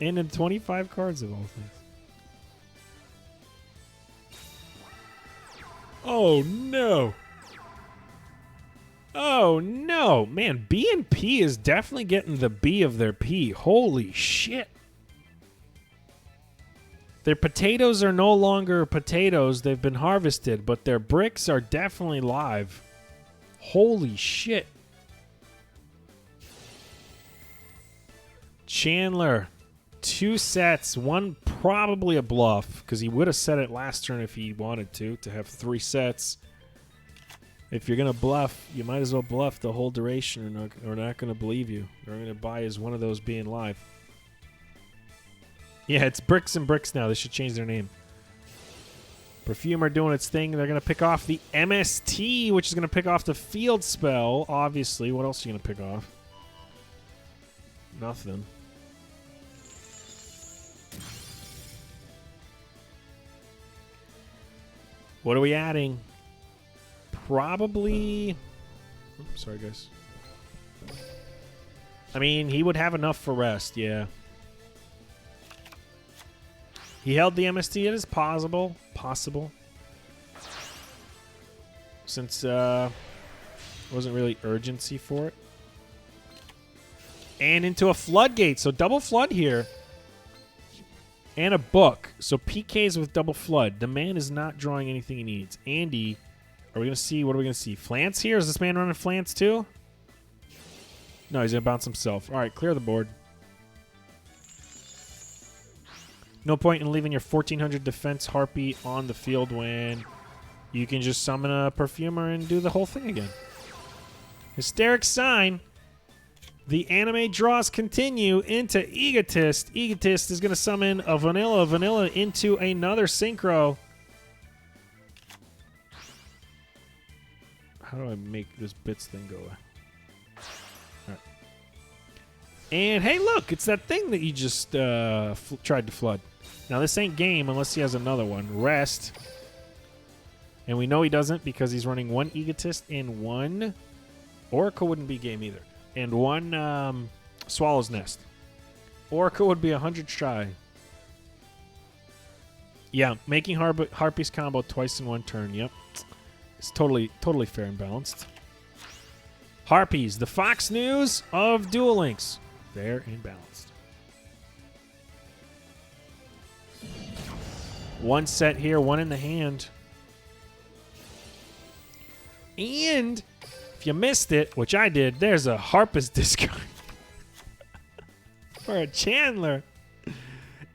And in 25 cards of all things. Oh, no. Oh, no. Man, B and P is definitely getting the B of their P. Holy shit. Their potatoes are no longer potatoes. They've been harvested, but their bricks are definitely live. Holy shit. Chandler. 2 sets, 1 probably a bluff, because he would have set it last turn if he wanted to have 3 sets. If you're going to bluff, you might as well bluff the whole duration, or they're not going to believe you. They're going to buy as one of those being live. Yeah, it's Bricks and Bricks now. They should change their name. Perfumer doing its thing. They're going to pick off the MST, which is going to pick off the field spell, obviously. What else are you going to pick off? Nothing. What are we adding? Probably... Oops, sorry, guys. I mean, he would have enough for rest, yeah. He held the MST. It is possible. Since wasn't really urgency for it. And into a floodgate. So double flood here. And a book. So PKs with double flood. The man is not drawing anything he needs. Andy, are we going to see? What are we going to see? Flance here? Is this man running Flance too? No, he's going to bounce himself. All right, clear the board. No point in leaving your 1400 defense Harpy on the field when you can just summon a Perfumer and do the whole thing again. Hysteric Sign. The anime draws continue into Egotist. Egotist is going to summon a Vanilla into another Synchro. How do I make this bits thing go away? All right. And hey, look, it's that thing that you just tried to flood. Now, this ain't game unless he has another one. Rest. And we know he doesn't because he's running one Egotist and one Oracle wouldn't be game either. And one Swallow's Nest. Oracle would be 100 shy. Yeah, making Harpy's combo twice in one turn. Yep. It's totally fair and balanced. Harpies, the Fox News of Duel Links. Fair and balanced. One set here, one in the hand. And if you missed it, which I did, there's a Harpist discard for a Chandler.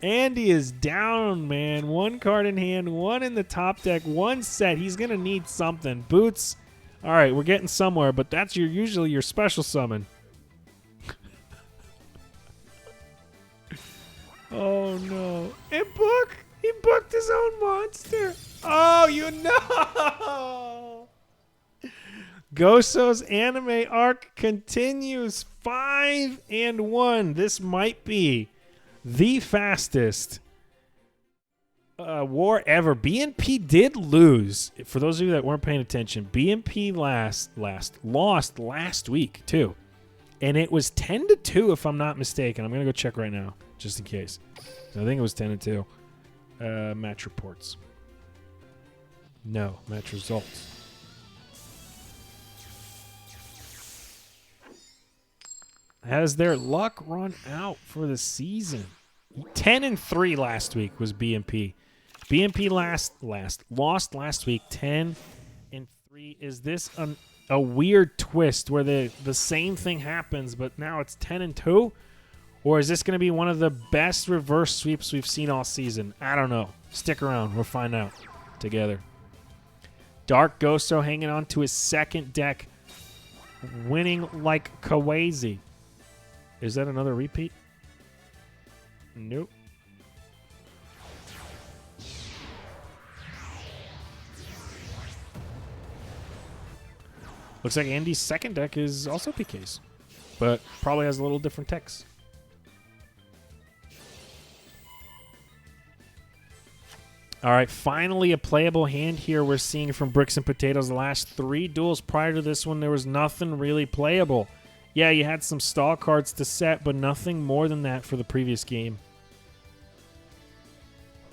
Andy is down, man. One card in hand, one in the top deck, one set. He's going to need something. Boots. All right, we're getting somewhere, but that's usually your special summon. Oh, no. And Book. He booked his own monster. Oh, you know. Goso's anime arc continues 5-1. This might be the fastest war ever. BNP did lose. For those of you that weren't paying attention, BNP lost last week too, and it was 10-2 if I'm not mistaken. I'm gonna go check right now just in case. So I think it was 10-2. Match reports. No match results. Has their luck run out for the season? 10-3 last week was BMP. BMP lost last week 10-3. Is this a weird twist where the same thing happens, but now it's 10-2? Or is this going to be one of the best reverse sweeps we've seen all season? I don't know. Stick around. We'll find out together. Dark Goso hanging on to his second deck, winning like Kawaii. Is that another repeat? Nope. Looks like Andy's second deck is also PKs, but probably has a little different text. All right, finally a playable hand here we're seeing from Bricks and Potatoes. The last 3 duels prior to this one, there was nothing really playable. Yeah, you had some stall cards to set, but nothing more than that for the previous game.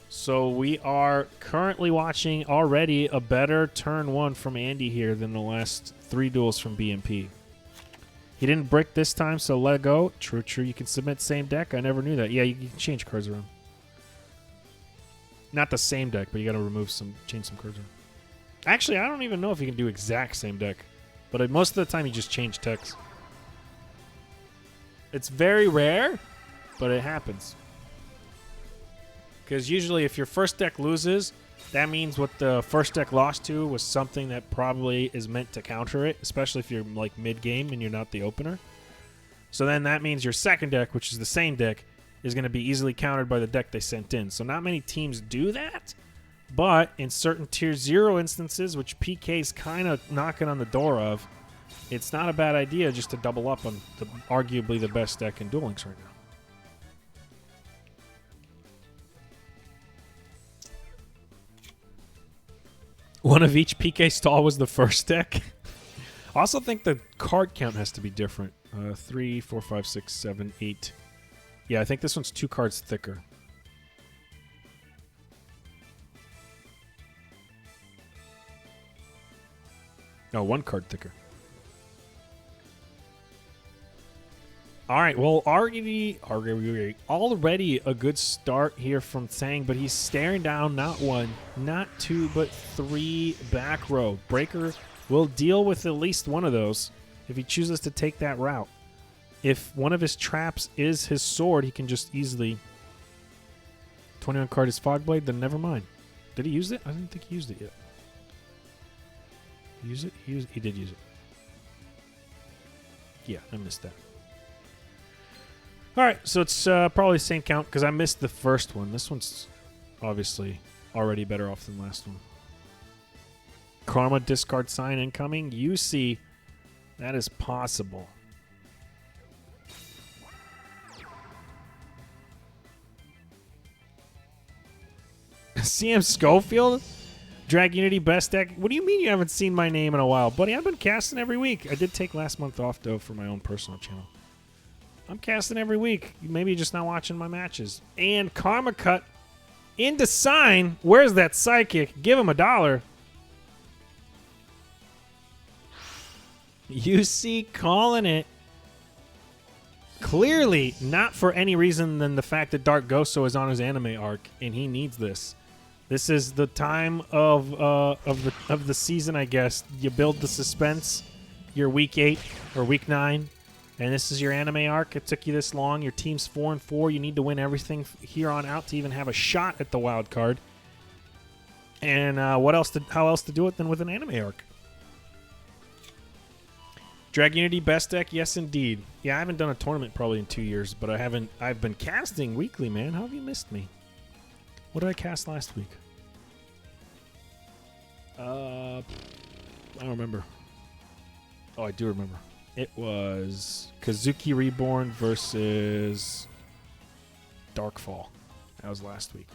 So we are currently watching already a better turn 1 from Andy here than the last 3 duels from BMP. He didn't brick this time, so let it go. True. You can submit same deck. I never knew that. Yeah, you can change cards around. Not the same deck, but you got to change some cards around. Actually, I don't even know if you can do exact same deck, but most of the time you just change decks. It's very rare, but it happens. Because usually if your first deck loses, that means what the first deck lost to was something that probably is meant to counter it, especially if you're like mid-game and you're not the opener. So then that means your second deck, which is the same deck, is going to be easily countered by the deck they sent in. So not many teams do that, but in certain Tier 0 instances, which PK's kind of knocking on the door of, it's not a bad idea just to double up on arguably the best deck in Duel Links right now. One of each PK stall was the first deck. I also think the card count has to be different. 3, 4, 5, 6, 7, 8. Yeah, I think this one's 2 cards thicker. No, 1 card thicker. All right, well, already a good start here from Tsang, but he's staring down not one, not two, but three back row. Breaker will deal with at least one of those if he chooses to take that route. If one of his traps is his sword, he can just easily 21 card his Fogblade, then never mind. Did he use it? I didn't think he used it yet. Use it? He did use it. Yeah, I missed that. All right, so it's probably the same count because I missed the first one. This one's obviously already better off than last one. Karma discard sign incoming. You see, that is possible. CM Schofield? Drag Unity best deck? What do you mean you haven't seen my name in a while? Buddy, I've been casting every week. I did take last month off, though, for my own personal channel. I'm casting every week. Maybe you're just not watching my matches. And Karma Cut into sign. Where's that psychic? Give him $1. UC calling it. Clearly not for any reason than the fact that Dark Goso is on his anime arc, and he needs this. This is the time of the season, I guess. You build the suspense. You're week 8 or week 9. And this is your anime arc. It took you this long. Your team's 4-4. You need to win everything here on out to even have a shot at the wild card. And how else to do it than with an anime arc? Drag Unity best deck, yes indeed. Yeah, I haven't done a tournament probably in 2 years, but I've been casting weekly, man. How have you missed me? What did I cast last week? I don't remember. Oh, I do remember. It was Kazuki Reborn versus Darkfall. That was last week.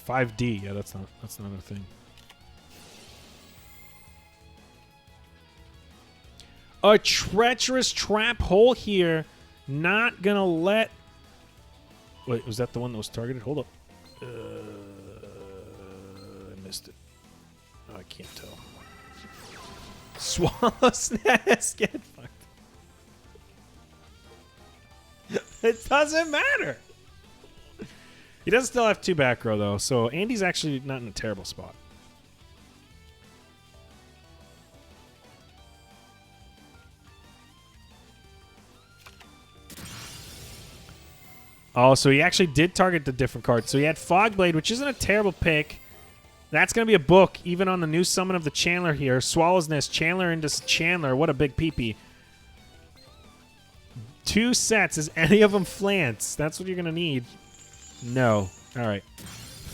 $5D. Yeah, that's not a thing. A treacherous trap hole here. Not gonna let. Wait, was that the one that was targeted? Hold up. I missed it. Oh, I can't tell. Swallow's Nest. Get fucked. It doesn't matter. He does still have 2 back row, though, so Andy's actually not in a terrible spot. Oh, so he actually did target the different card. So he had Fogblade, which isn't a terrible pick. That's going to be a book, even on the new summon of the Chandler here. Swallow's Nest, Chandler into Chandler. What a big peepee. 2 sets. Is any of them Flance? That's what you're going to need. No. All right.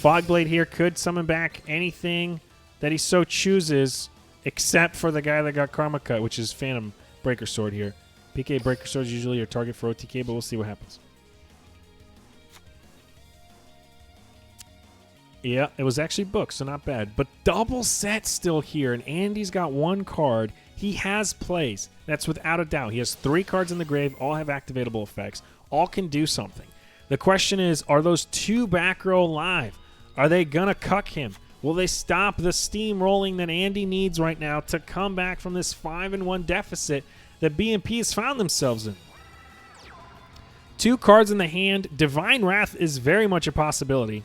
Fogblade here could summon back anything that he so chooses, except for the guy that got Karma Cut, which is Phantom Breaker Sword here. PK Breaker Sword is usually your target for OTK, but we'll see what happens. Yeah, it was actually booked, so not bad. But double set still here, and Andy's got 1 card. He has plays. That's without a doubt. He has 3 cards in the grave. All have activatable effects. All can do something. The question is, are those 2 back row live? Are they going to cuck him? Will they stop the steamrolling that Andy needs right now to come back from this 5-1 deficit that BMP has found themselves in? 2 cards in the hand. Divine Wrath is very much a possibility.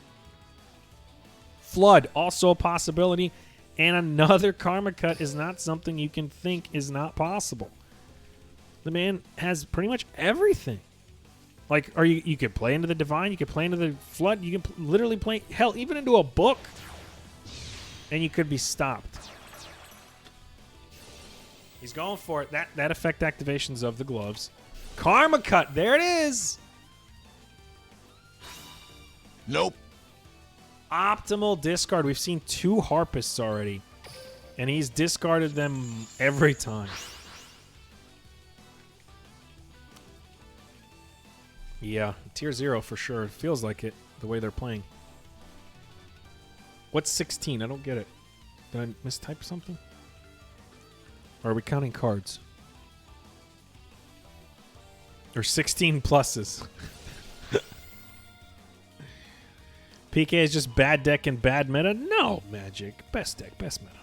Flood, also a possibility. And another Karma Cut is not something you can think is not possible. The man has pretty much everything. Like, you could play into the Divine, you could play into the Flood, you can literally play, hell, even into a book, and you could be stopped. He's going for it. That effect activations of the gloves. Karma Cut, there it is! Nope. Optimal discard. We've seen 2 Harpists already, and he's discarded them every time. Yeah, tier 0 for sure. It feels like it, the way they're playing. What's 16? I don't get it. Did I mistype something? Or are we counting cards? Or 16 pluses? PK is just bad deck and bad meta? No, Magic. Best deck, best meta.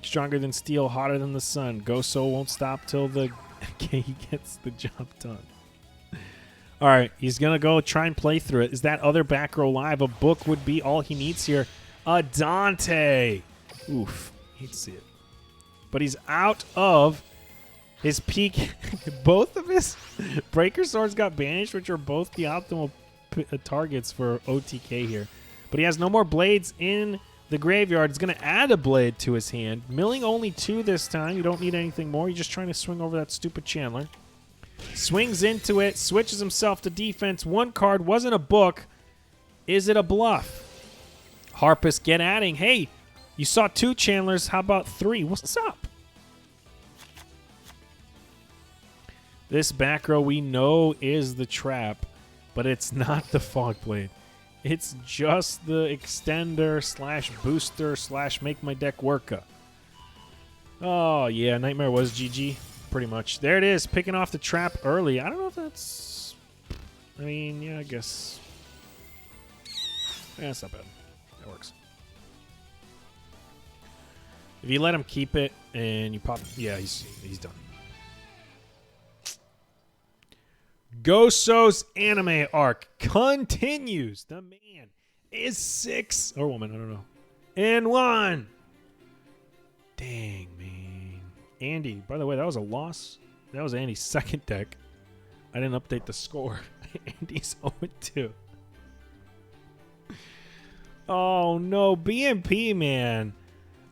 Stronger than steel, hotter than the sun. Goso won't stop till the he gets the job done. All right, he's going to go try and play through it. Is that other back row live? A book would be all he needs here. A Dante. Oof. Hate to see it. But he's out of his peak. Both of his Breaker Swords got banished, which are both the optimal targets for OTK here. But he has no more blades in the graveyard. He's going to add a blade to his hand. Milling only 2 this time. You don't need anything more. You're just trying to swing over that stupid Chandler. Swings into it. Switches himself to defense. 1 card. Wasn't a book. Is it a bluff? Harpus, get adding. Hey, you saw 2 Chandlers. How about 3? What's up? This back row we know is the trap, but it's not the Fog Blade. It's just the extender / booster / make my deck worka. Oh, yeah, Nightmare was GG, pretty much. There it is, picking off the trap early. I don't know if that's... I mean, yeah, I guess... Yeah, it's not bad. That works. If you let him keep it and you pop... Yeah, he's done. Goso's anime arc continues. The man is 6 or woman, I don't know. And 1. Dang, man. Andy, by the way, that was a loss. That was Andy's second deck. I didn't update the score. Andy's 0-2. Oh no, BMP, man.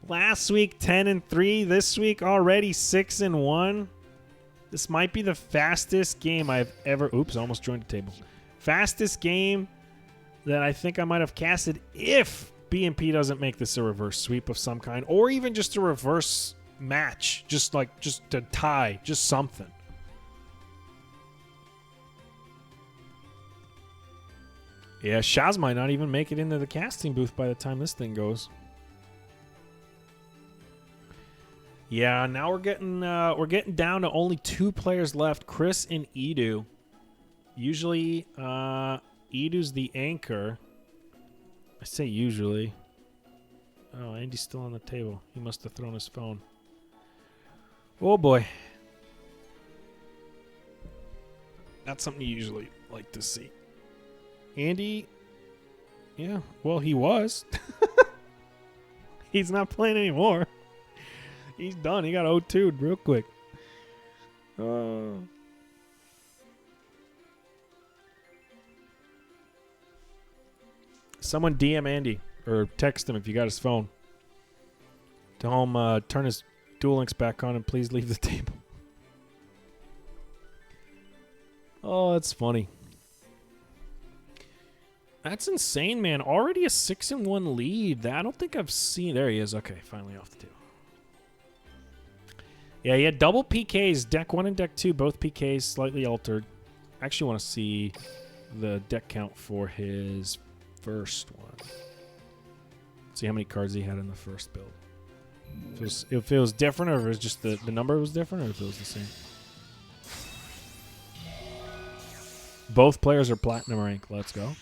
Last week 10-3. This week already 6-1. This might be the fastest game I've ever... Oops, I almost joined the table. Fastest game that I think I might have casted if BMP doesn't make this a reverse sweep of some kind. Or even just a reverse match. Just to tie. Just something. Yeah, Shaz might not even make it into the casting booth by the time this thing goes. Yeah, now we're getting down to only 2 players left, Chris and Edu. Usually, Edu's the anchor. I say usually. Oh, Andy's still on the table. He must have thrown his phone. Oh boy. That's something you usually like to see. Andy, yeah, well, he was. He's not playing anymore. He's done. He got 0-2'd real quick. Someone DM Andy or text him if you got his phone. Tell him turn his Duel Links back on and please leave the table. Oh, that's funny. That's insane, man. Already a 6-1 lead. I don't think I've seen... There he is. Okay, finally off the table. Yeah, he had double PKs. Deck 1 and Deck 2, both PKs slightly altered. I actually want to see the deck count for his first one. See how many cards he had in the first build. If it was different, or if it was just the number was different, or if it was the same. Both players are platinum rank. Let's go.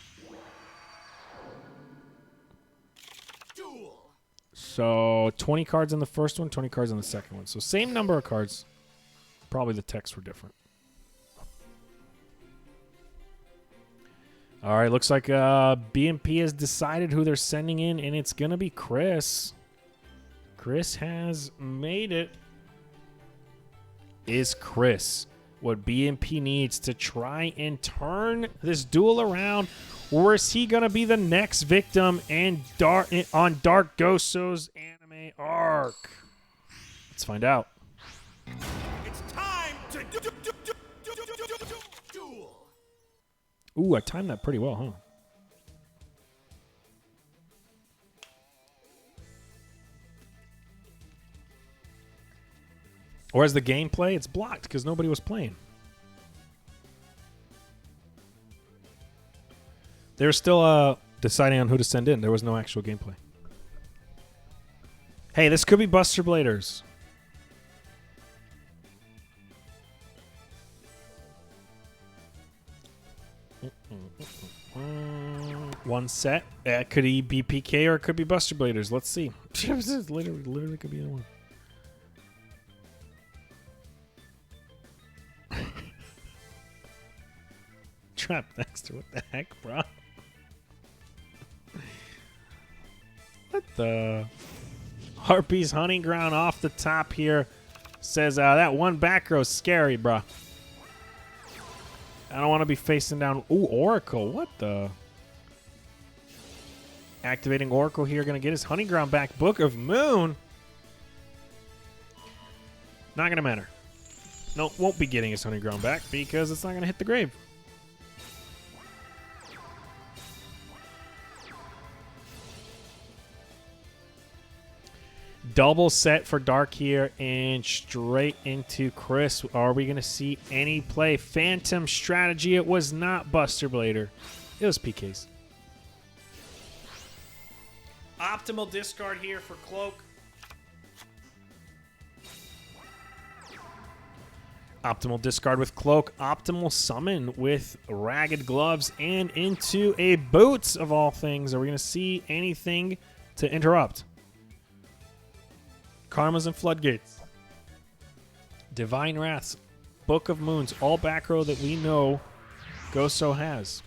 So 20 cards in the first one, 20 cards in the second one. So same number of cards. Probably the texts were different. All right, looks like BMP has decided who they're sending in, and it's going to be Chris. Chris has made it. Is Chris what BMP needs to try and turn this duel around? Or is he going to be the next victim on Dark Goso's anime arc? Let's find out. It's time to duel. Ooh, I timed that pretty well, huh? Or as the gameplay, it's blocked because nobody was playing. They were still deciding on who to send in. There was no actual gameplay. Hey, this could be Buster Bladers. One set. It could be PK or it could be Buster Bladers. Let's see. literally could be the one. Trap next to what the heck, bro? What the? Harpy's Hunting Ground off the top here. Says that one back row is scary, bro. I don't want to be facing down. Ooh, Oracle. What the? Activating Oracle here. Going to get his Hunting Ground back. Book of Moon. Not going to matter. No, won't be getting his Hunting Ground back because it's not going to hit the grave. Double set for Dark here and straight into Chris. Are we going to see any play? Phantom Strategy. It was not Buster Blader. It was PKs. Optimal discard here for Cloak. Optimal discard with Cloak. Optimal summon with Ragged Gloves and into a Boots of all things. Are we going to see anything to interrupt? Karmas and Floodgates. Divine Wraths. Book of Moons. All back row that we know Goso has.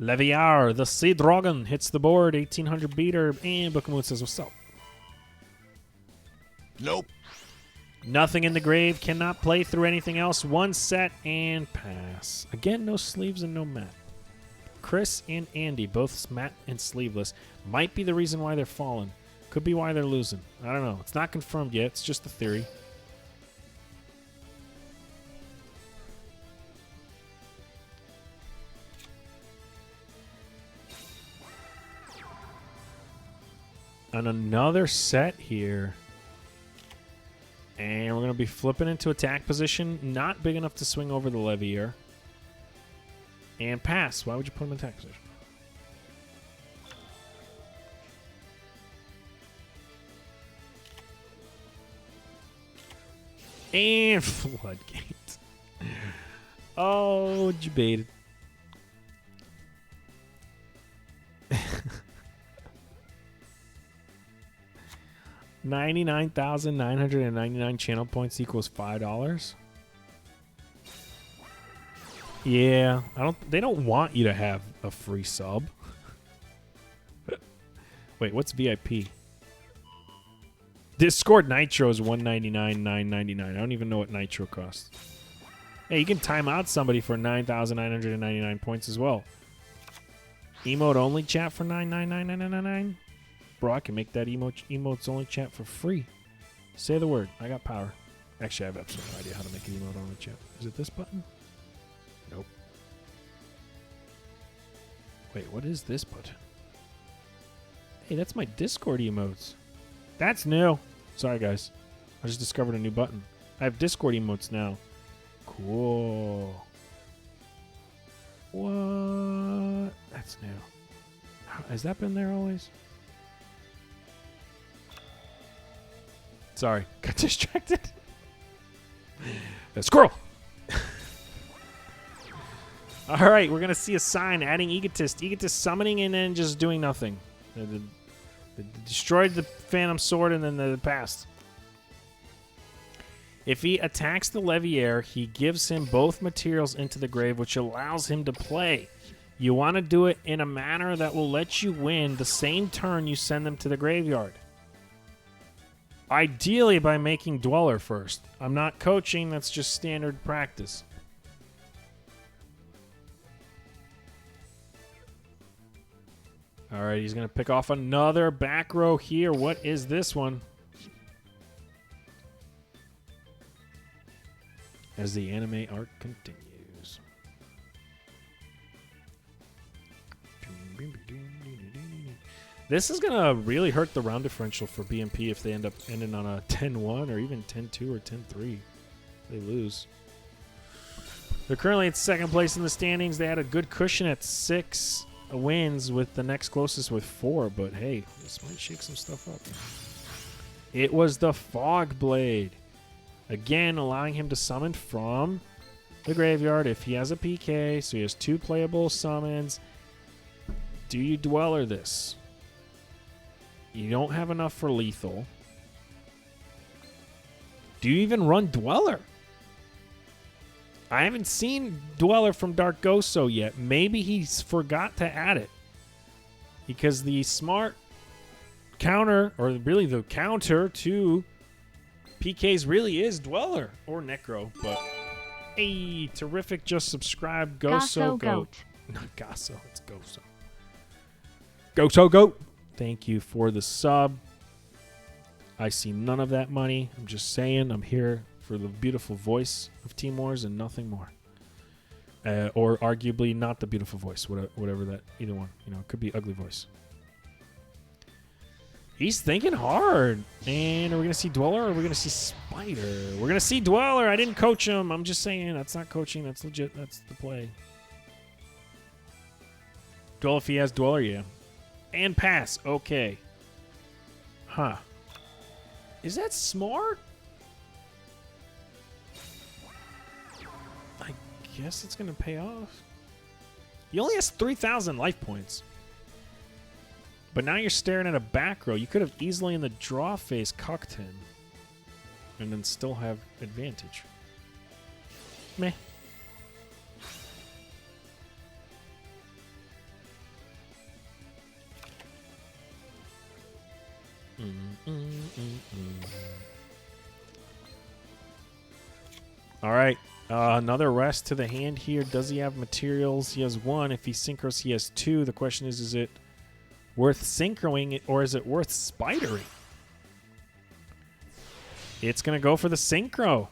Leviar, the Sea Dragon, hits the board. 1800 beater. And Book of Moons says, what's up? Nope. Nothing in the grave. Cannot play through anything else. One set and pass. Again, no sleeves and no mat. Chris and Andy, both matte and sleeveless, might be the reason why they're falling. Could be why they're losing. I don't know. It's not confirmed yet. It's just a theory. And another set here. And we're going to be flipping into attack position. Not big enough to swing over the Levier. And pass. Why would you put him in attack position? And Floodgate. Oh, debated. $99,999 channel points equals $5. Yeah, they don't want you to have a free sub. Wait, what's VIP? Discord Nitro is $199,999. I don't even know what Nitro costs. Hey, you can time out somebody for 9,999 points as well. Emote only chat for $999,999. Bro, I can make that emotes only chat for free. Say the word. I got power. Actually, I have absolutely no idea how to make an emote only chat. Is it this button? Nope. Wait, what is this button? Hey, that's my Discord emotes. That's new. Sorry, guys. I just discovered a new button. I have Discord emotes now. Cool. What? That's new. Has that been there always? Sorry. Got distracted. Squirrel. All right, we're going to see a sign adding Egotist. Egotist summoning and then just doing nothing. They destroyed the Phantom Sword and then they passed. If he attacks the Levier, he gives him both materials into the grave, which allows him to play. You want to do it in a manner that will let you win the same turn you send them to the graveyard. Ideally by making Dweller first. I'm not coaching, that's just standard practice. All right, he's going to pick off another back row here. What is this one? As the anime arc continues. This is going to really hurt the round differential for BMP if they end up ending on a 10-1 or even 10-2 or 10-3. They lose. They're currently in second place in the standings. They had a good cushion at 6 wins with the next closest with 4, but hey, this might shake some stuff up. It was the Fog Blade. Again, allowing him to summon from the graveyard if he has a PK, so he has 2 playable summons. Do you Dweller this? You don't have enough for lethal. Do you even run Dweller? I haven't seen Dweller from Dark Goso yet. Maybe he's forgot to add it. Because the smart counter, or really the counter to PKs really is Dweller or Necro. But, hey, terrific. Just subscribe. Goso Goat. Not Goso, it's Goso. Goso Goat. Thank you for the sub. I see none of that money. I'm just saying I'm here for the beautiful voice of Team Wars and nothing more. Or arguably not the beautiful voice, whatever that, either one. You know, it could be ugly voice. He's thinking hard. And are we going to see Dweller or are we going to see Spider? We're going to see Dweller. I didn't coach him. I'm just saying that's not coaching. That's legit. That's the play. Dweller if he has Dweller, yeah. And pass. Okay. Huh. Is that smart? I guess it's going to pay off. He only has 3,000 life points. But now you're staring at a back row. You could have easily in the draw phase cucked him. And then still have advantage. Meh. All right, another rest to the hand here. Does he have materials? He has 1. If he synchros, he has 2. The question is it worth synchroing or is it worth spidering? It's going to go for the synchro.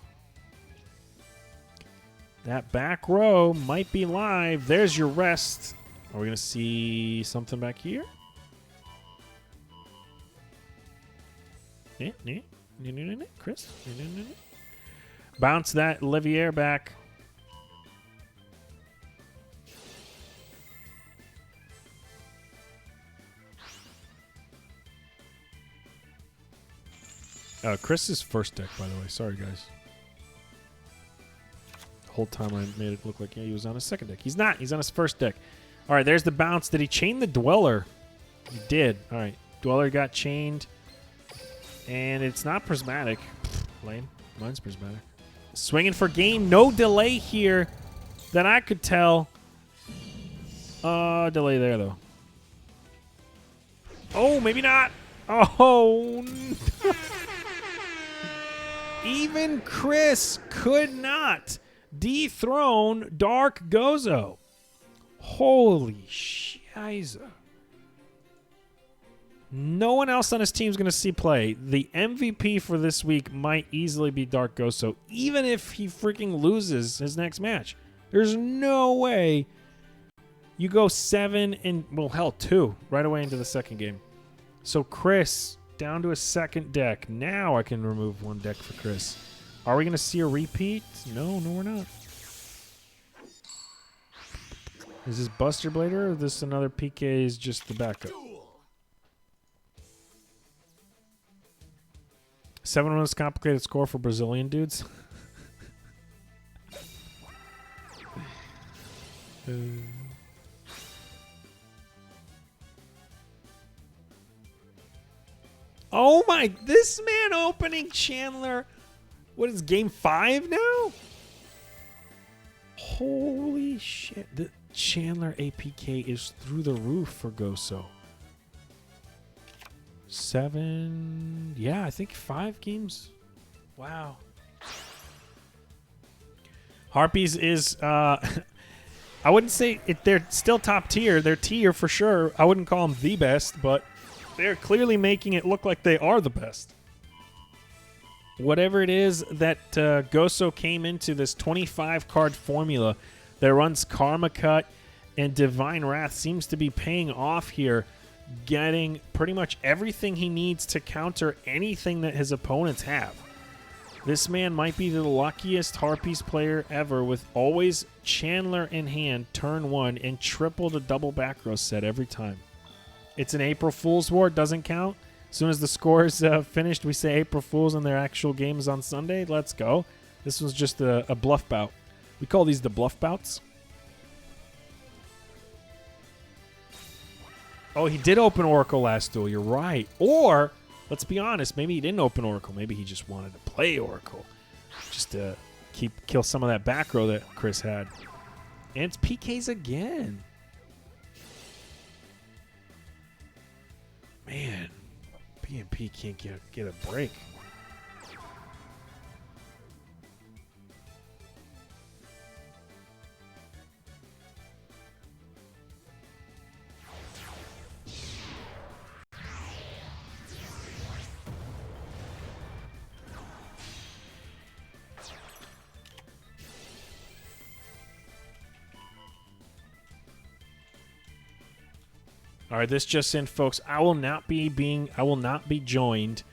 That back row might be live. There's your rest. Are we going to see something back here? Chris? Bounce that Livier back. Chris's first deck, by the way. Sorry, guys. The whole time I made it look like he was on his second deck. He's not. He's on his first deck. All right, there's the bounce. Did he chain the Dweller? He did. All right, Dweller got chained. And it's not prismatic. Lame. Mine's prismatic. Swinging for game. No delay here that I could tell. Delay there, though. Oh, maybe not. Oh, no. Even Chris could not dethrone Dark Gozo. Holy shiza. No one else on his team is going to see play. The MVP for this week might easily be Dark Goso, even if he freaking loses his next match. There's no way you go 7 and, well, hell, 2 right away into the second game. So Chris down to a second deck. Now I can remove 1 deck for Chris. Are we going to see a repeat? No, we're not. Is this Buster Blader or is this another PK is just the backup? 7 was complicated score for Brazilian dudes. Oh my, this man opening Chandler. What is game 5 now? Holy shit. The Chandler APK is through the roof for Goso. 7, yeah, I think 5 games. Wow. Harpies is, I wouldn't say they're still top tier. They're tier for sure. I wouldn't call them the best, but they're clearly making it look like they are the best. Whatever it is that Goso came into this 25-card formula that runs Karma Cut and Divine Wrath seems to be paying off here, getting pretty much everything he needs to counter anything that his opponents have. This man might be the luckiest Harpies player ever with always Chandler in hand turn 1 and triple the double back row set every time. It's an April Fool's War. It doesn't count. As soon as the score is finished, we say April Fools and their actual game is on Sunday. Let's go. This was just a bluff bout. We call these the bluff bouts. Oh, he did open Oracle last duel. You're right. Or, let's be honest, maybe he didn't open Oracle. Maybe he just wanted to play Oracle. Just to kill some of that back row that Chris had. And it's PKs again. Man, PNP can't get a break. All right, this just in, folks. I will not be joined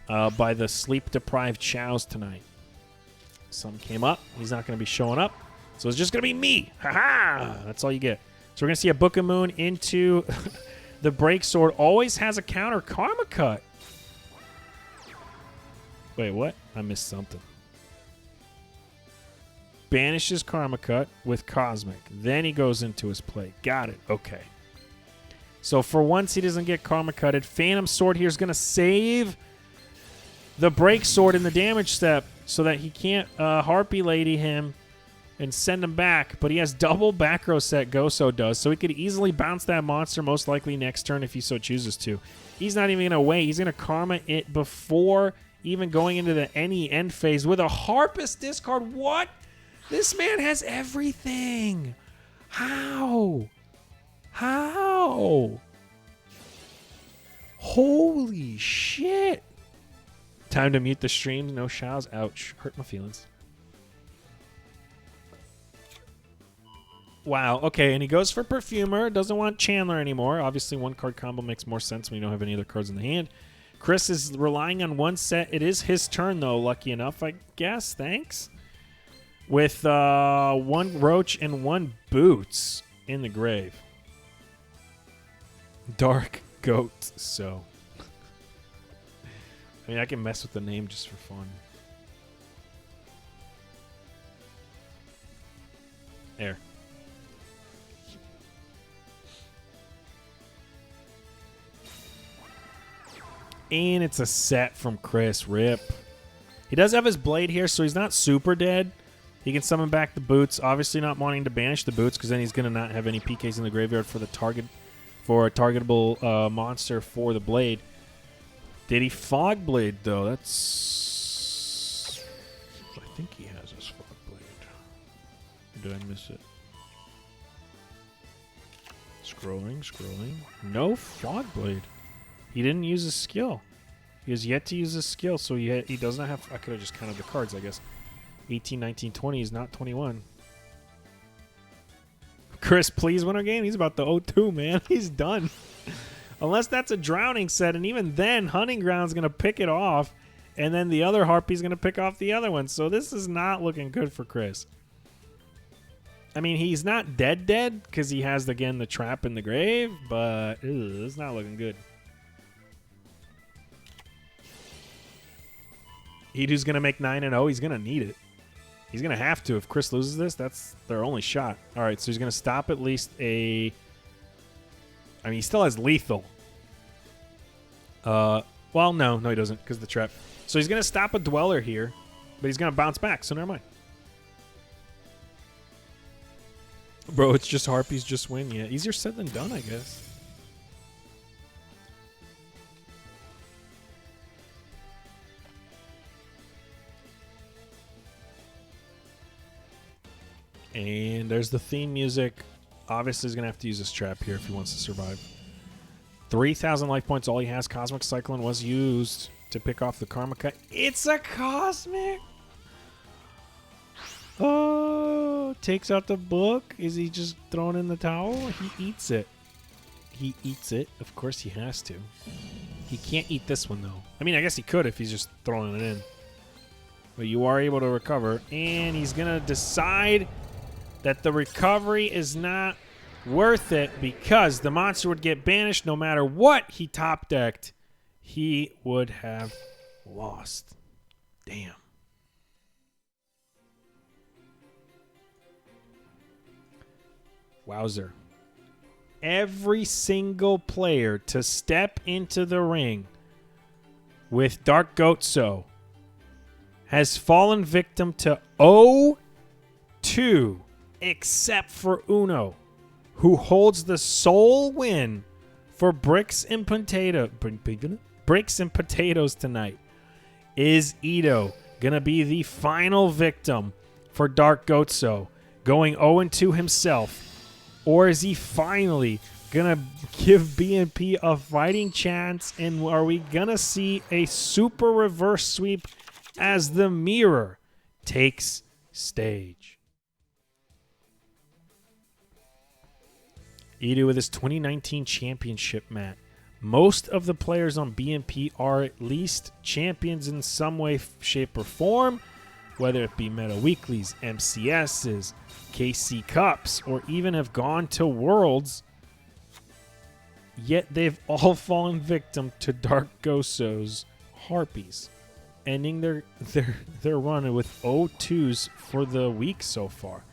by the sleep-deprived chows tonight. Some came up. He's not going to be showing up, so it's just going to be me. Ha-ha! That's all you get. So we're going to see a Book of Moon into the Break Sword. Always has a counter Karma Cut. Wait, what? I missed something. Banishes Karma Cut with Cosmic. Then he goes into his play. Got it. Okay. So for once, he doesn't get Karma Cutted. Phantom Sword here is going to save the Break Sword in the damage step so that he can't Harpy Lady him and send him back. But he has double back row set, Goso does, so he could easily bounce that monster most likely next turn if he so chooses to. He's not even going to wait. He's going to Karma it before even going into the any end phase with a Harpist discard. What? This man has everything. How? How? Holy shit. Time to mute the streams. No shows. Ouch. Hurt my feelings. Wow. Okay, and he goes for Perfumer. Doesn't want Chandler anymore. Obviously, one card combo makes more sense when you don't have any other cards in the hand. Chris is relying on one set. It is his turn, though, lucky enough, I guess. Thanks. With one Roach and one Boots in the grave. Dark Goat, so. I mean, I can mess with the name just for fun. There. And it's a set from Chris. Rip. He does have his Blade here, so he's not super dead. He can summon back the Boots. Obviously not wanting to banish the Boots because then he's going to not have any PKs in the graveyard for the target. For a targetable monster for the Blade. Did he Fog Blade, though? That's... I think he has his Fog Blade. Or did I miss it? Scrolling. No Fog Blade. He didn't use his skill. He has yet to use his skill, so he doesn't have... I could have just counted the cards, I guess. 18, 19, 20 is not 21. Chris, please win our game. He's about to 0-2, man. He's done. Unless that's a Drowning set, and even then, Hunting Ground's going to pick it off, and then the other Harpy's going to pick off the other one. So this is not looking good for Chris. I mean, he's not dead because he has, again, the Trap in the grave, but it's not looking good. Hidu's going to make 9-0. He's going to need it. He's going to have to. If Chris loses this, that's their only shot. All right, so he's going to stop at least a... I mean, he still has lethal. Well, no, he doesn't because the trap. So he's going to stop a Dweller here, but he's going to bounce back, so never mind. Bro, it's just Harpies just win. Yeah, easier said than done, I guess. And there's the theme music. Obviously, he's going to have to use this trap here if he wants to survive. 3,000 life points, all he has. Cosmic Cyclone was used to pick off the Karma Cut. It's a Cosmic! Oh, takes out the book. Is he just throwing in the towel? He eats it. He eats it. Of course he has to. He can't eat this one, though. I mean, I guess he could if he's just throwing it in. But you are able to recover. And he's going to decide that the recovery is not worth it because the monster would get banished no matter what he top decked. He would have lost. Damn. Wowzer. Every single player to step into the ring with Dark Goatso has fallen victim to 0-2, except for Uno, who holds the sole win for Bricks and Potatoes tonight. Is Ito gonna be the final victim for Dark Goatso, going 0-2 himself? Or is he finally going to give BNP a fighting chance? And are we going to see a super reverse sweep as the mirror takes stage? Edu with his 2019 championship mat. Most of the players on BNP are at least champions in some way, shape, or form, whether it be Meta Weeklies, MCSs, KC Cups, or even have gone to Worlds, yet they've all fallen victim to Dark Goatso's Harpies, ending their run with 0-2s for the week so far.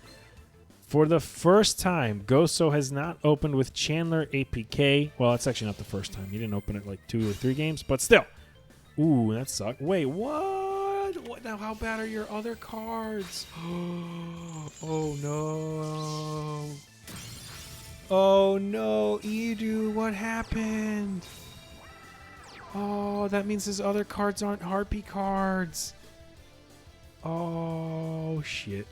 For the first time, Goatso has not opened with Chandler APK. Well, it's actually not the first time. He didn't open it like 2 or 3 games, but still. Ooh, that sucked. Wait, what? What now? How bad are your other cards? Oh no! Oh no, Edu, what happened? Oh, that means his other cards aren't Harpy cards. Oh shit!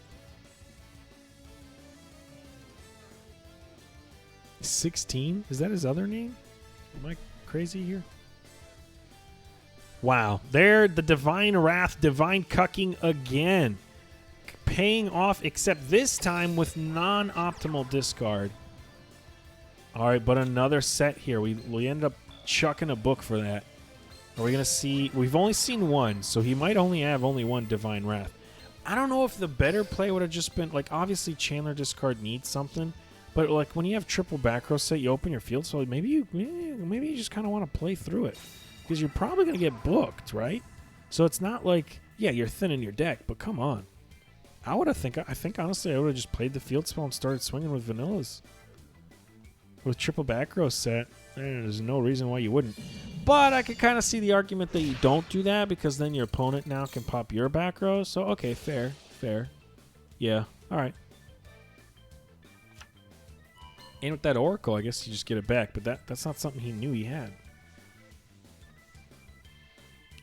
16? Is that his other name? Am I crazy here? Wow. There, the Divine Wrath, Divine Cucking again. Paying off, except this time with non-optimal discard. All right, but another set here. We ended up chucking a book for that. Are we going to see... We've only seen one, so he might only have one Divine Wrath. I don't know if the better play would have just been... Like, obviously, Chandler discard needs something. But, like, when you have triple back row set, you open your field, so maybe you just kind of want to play through it. Because you're probably going to get booked, right? So it's not like, yeah, you're thinning your deck, but come on. I think honestly, I would have just played the field spell and started swinging with vanillas. With triple back row set, there's no reason why you wouldn't. But I could kind of see the argument that you don't do that because then your opponent now can pop your back row. So, okay, fair. Yeah, all right. And with that Oracle, I guess you just get it back. But that's not something he knew he had.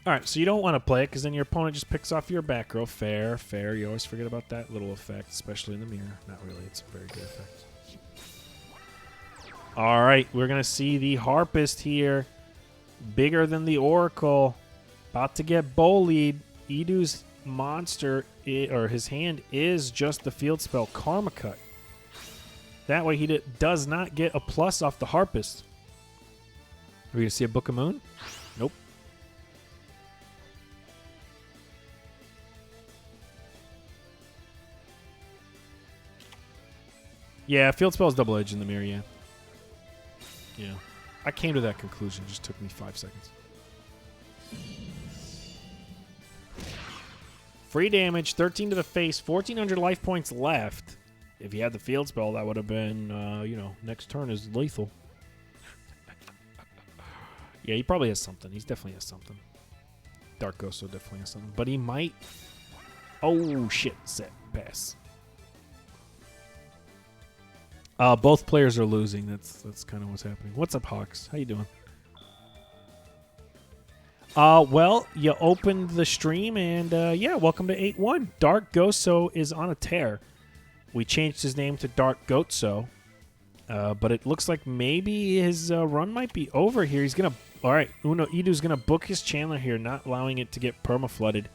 All right, so you don't want to play it because then your opponent just picks off your back row. Fair. You always forget about that little effect, especially in the mirror. Not really. It's a very good effect. All right, we're going to see the Harpist here. Bigger than the Oracle. About to get bullied. Edu's monster, or his hand, is just the field spell Karma Cut. That way he does not get a plus off the Harpist. Are we going to see a Book of Moon? Nope. Yeah, field spell is double-edged in the mirror, yeah. Yeah. I came to that conclusion. It just took me 5 seconds. Free damage, 13 to the face, 1,400 life points left. If he had the field spell, that would have been, next turn is lethal. Yeah, he probably has something. He definitely has something. Dark Goatso definitely has something. But he might... Oh, shit. Set. Pass. Both players are losing. That's kind of what's happening. What's up, Hawks? How you doing? Well, you opened the stream, and yeah, welcome to 8-1. Dark Goatso is on a tear. We changed his name to Dark Goatso, but it looks like maybe his run might be over here. He's gonna... All right, Edu's gonna book his Chandler here, not allowing it to get perma-flooded.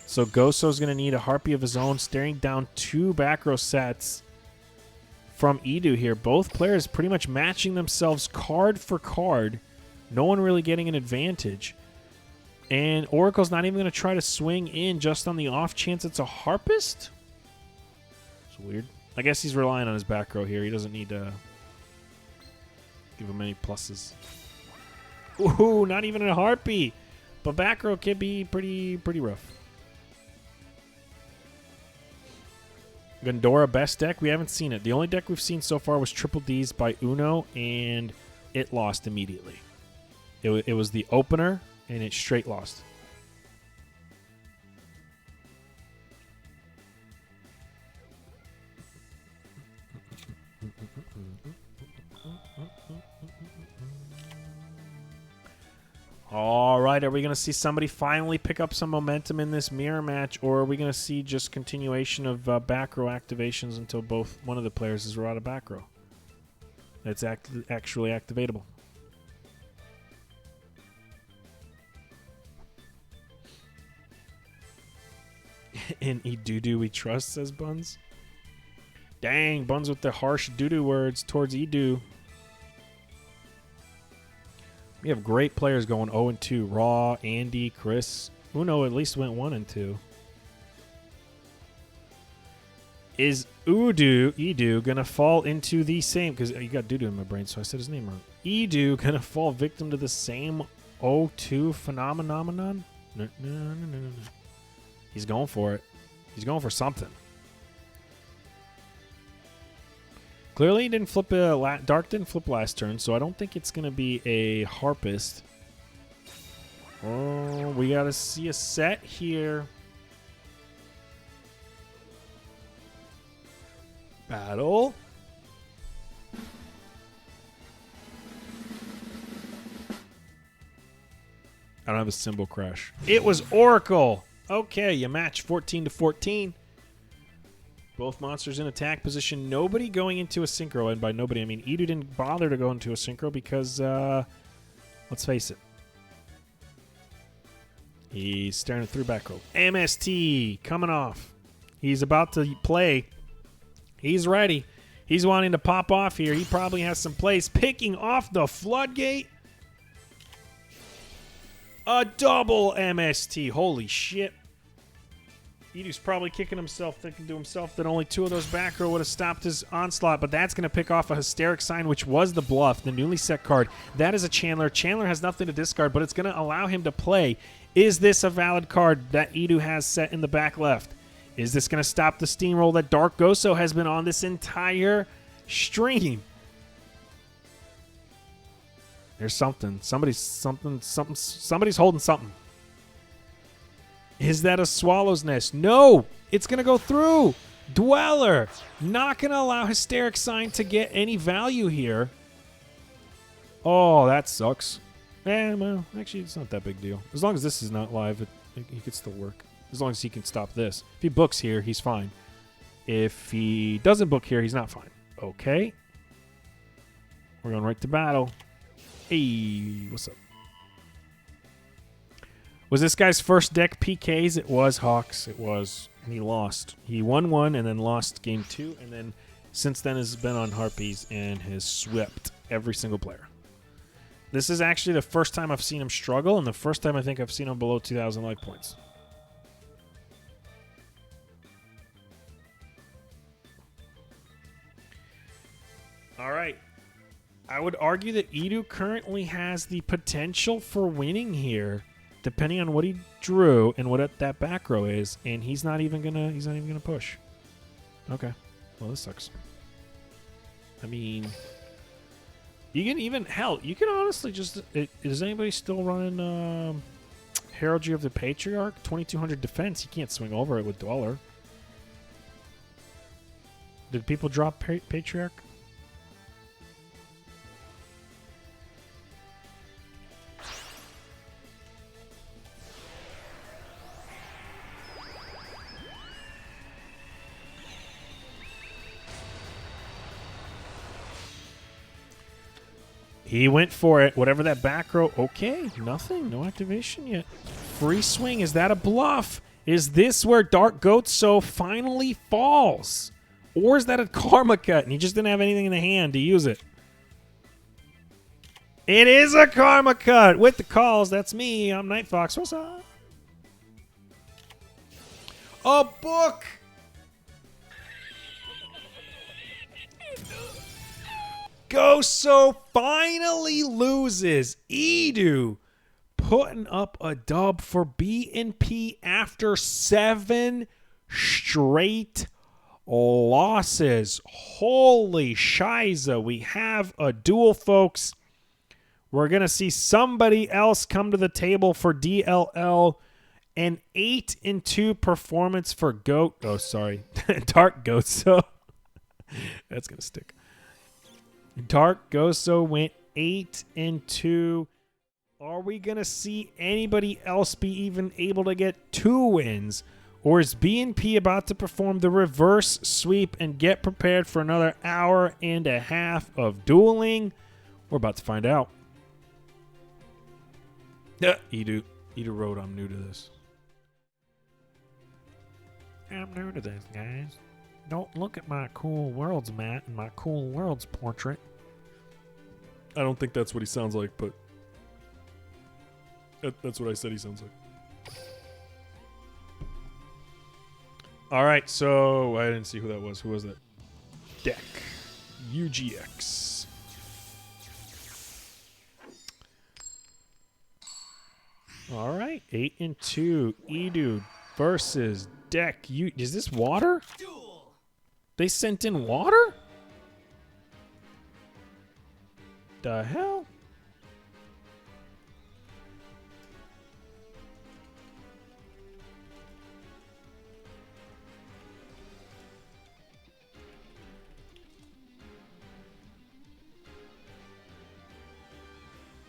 So Goatso's gonna need a Harpy of his own, staring down 2 back row sets from Edu here. Both players pretty much matching themselves card for card. No one really getting an advantage. And Oracle's not even going to try to swing in just on the off chance it's a Harpist? It's weird. I guess he's relying on his back row here. He doesn't need to give him any pluses. Ooh, not even a Harpy. But back row can be pretty rough. Gondora best deck? We haven't seen it. The only deck we've seen so far was Triple D's by Uno, and it lost immediately. It was the opener, and it straight lost. All right, are we going to see somebody finally pick up some momentum in this mirror match, or are we going to see just continuation of back row activations until one of the players is out of back row? That's actually activatable. In Edudu we trust, says Buns. Dang, Buns with the harsh doo-doo words towards Edu. We have great players going 0-2. Raw, Andy, Chris. Uno at least went 1-2. Is Edu going to fall into the same... Because you got doo-doo in my brain, so I said his name wrong. Edu going to fall victim to the same 0-2 phenomenon? No. He's going for it. He's going for something. Clearly, he didn't flip Dark didn't flip last turn, so I don't think it's going to be a Harpist. Oh, we got to see a set here. Battle. I don't have a symbol crash. It was Oracle. Okay, you match 14-14. Both monsters in attack position. Nobody going into a synchro. And by nobody, I mean Edu didn't bother to go into a synchro because, let's face it, he's staring through back row. MST coming off. He's about to play. He's ready. He's wanting to pop off here. He probably has some plays. Picking off the floodgate. A double MST. Holy shit. Edu's probably kicking himself, thinking to himself that only 2 of those back row would have stopped his onslaught, but that's going to pick off a Hysteric Sign, which was the bluff, the newly set card. That is a Chandler. Chandler has nothing to discard, but it's going to allow him to play. Is this a valid card that Edu has set in the back left? Is this going to stop the steamroll that Dark Goso has been on this entire stream? There's something. Somebody's holding something. Is that a Swallow's Nest? No! It's going to go through. Dweller. Not going to allow Hysteric Sign to get any value here. Oh, that sucks. Well, actually, it's not that big deal. As long as this is not live, he could still work. As long as he can stop this. If he books here, he's fine. If he doesn't book here, he's not fine. Okay. We're going right to battle. Hey, what's up? Was this guy's first deck PKs? It was, Hawks. It was. And he lost. He won 1 and then lost game 2. And then since then has been on Harpies and has swept every single player. This is actually the first time I've seen him struggle and the first time I think I've seen him below 2,000 life points. All right. I would argue that Edu currently has the potential for winning here, depending on what he drew and what that back row is, and he's not even gonna push. Okay, well this sucks. I mean, you can honestly just. Is anybody still running Heraldry of the Patriarch? 2200 defense. You can't swing over it with Dweller. Did people drop Patriarch? He went for it. Whatever that back row. Okay, nothing. No activation yet. Free swing. Is that a bluff? Is this where Dark Goatso finally falls? Or is that a Karma Cut and he just didn't have anything in the hand to use it? It is a Karma Cut with the calls. That's me. I'm NightFox. What's up? A book! Goso finally loses. Edu putting up a dub for B&P after 7 straight losses. Holy shiza. We have a duel, folks. We're going to see somebody else come to the table for DLL. An 8-2 performance for Goat. Oh, sorry. Dark Goso. That's going to stick. Dark Goso went 8-2. Are we going to see anybody else be even able to get 2 wins? Or is BNP about to perform the reverse sweep and get prepared for another hour and a half of dueling? We're about to find out. Edu wrote, I'm new to this. I'm new to this, guys. Don't look at my cool worlds map and my cool worlds portrait. I don't think that's what he sounds like, but that's what I said he sounds like. All right, so I didn't see who that was. Who was that? Deck. UGX. All right, 8-2. Edu versus Deck. Is this water? Duel. They sent in water? The hell?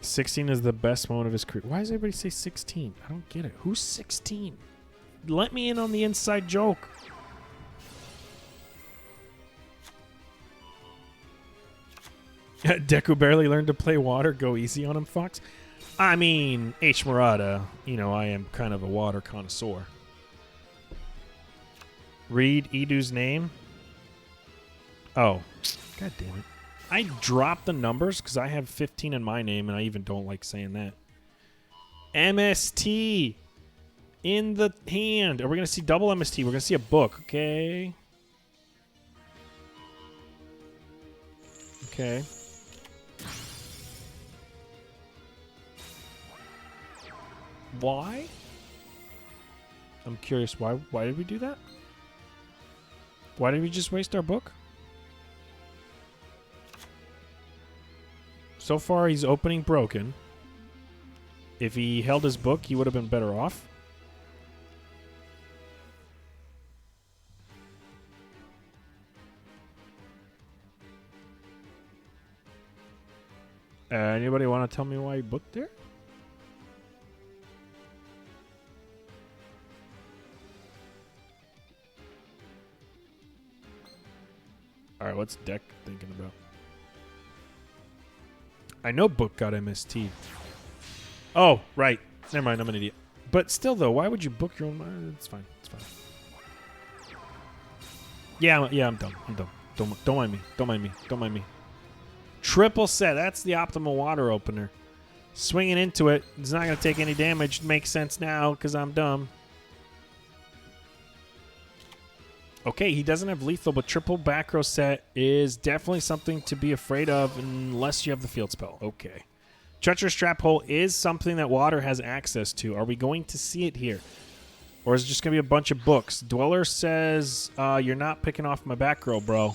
"16 is the best moment of his career." Why does everybody say 16? I don't get it. Who's 16? Let me in on the inside joke. Deku barely learned to play water. Go easy on him, Fox. I mean, H. Murata, I am kind of a water connoisseur. Read Edu's name. Oh, god damn it. I dropped the numbers because I have 15 in my name, and I even don't like saying that. MST in the hand. Are we going to see double MST? We're going to see a book, okay? Okay. Why? I'm curious. Why did we do that? Why did we just waste our book? So far, he's opening broken. If he held his book, he would have been better off. Anybody want to tell me why he booked there? All right, what's Deck thinking about? I know Book got MST. Oh, right. Never mind, I'm an idiot. But still, though, why would you book your own? It's fine. It's fine. Yeah, I'm done. I'm done. Don't mind me. Don't mind me. Don't mind me. Triple set. That's the optimal water opener. Swinging into it. It's not going to take any damage. Makes sense now because I'm dumb. Okay, he doesn't have lethal, but triple back row set is definitely something to be afraid of unless you have the field spell. Okay. Treacherous Trap Hole is something that water has access to. Are we going to see it here? Or is it just going to be a bunch of books? Dweller says, you're not picking off my back row, bro.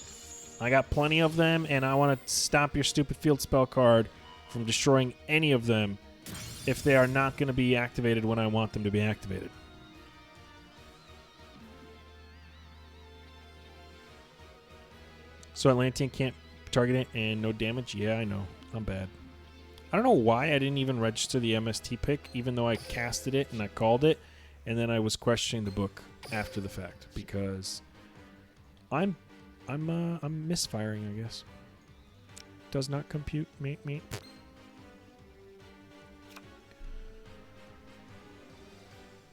I got plenty of them, and I want to stop your stupid field spell card from destroying any of them if they are not going to be activated when I want them to be activated. So Atlantean can't target it and no damage? Yeah, I know. I'm bad. I don't know why I didn't even register the MST pick, even though I casted it and I called it, and then I was questioning the book after the fact because I'm misfiring, I guess. Does not compute. Me.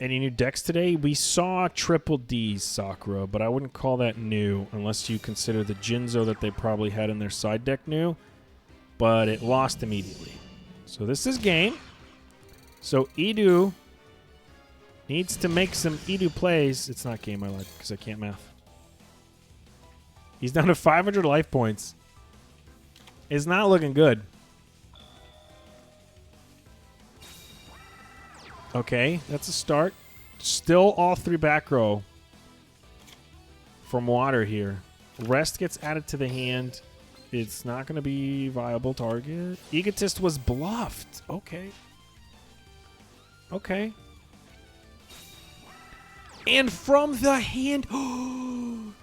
Any new decks today? We saw Triple D's, Sakura, but I wouldn't call that new unless you consider the Jinzo that they probably had in their side deck new, but it lost immediately. So this is game. So Edu needs to make some Edu plays. It's not game, I lied, because I can't math. He's down to 500 life points. It's not looking good. Okay, that's a start. Still all three back row. from water here. Rest gets added to the hand. It's not going to be viable target. Egotist was bluffed. Okay. Okay. And from the hand,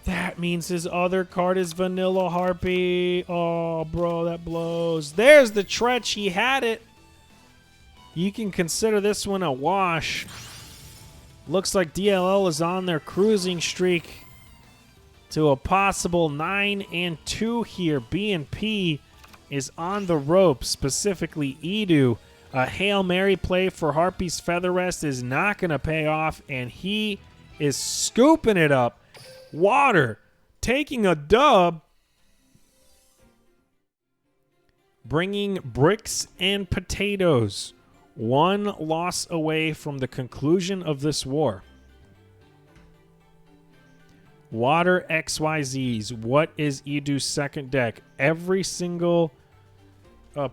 that means his other card is Vanilla Harpy. Oh, bro, that blows. There's the Tretch. He had it. You can consider this one a wash. Looks like DLL is on their cruising streak to a possible 9-2 here. BNP is on the ropes, specifically Edu. A Hail Mary play for Harpy's Feather Rest is not going to pay off, and he is scooping it up. Water taking a dub, bringing bricks and potatoes. One loss away from the conclusion of this war. Water XYZs. What is Edu's second deck? Every single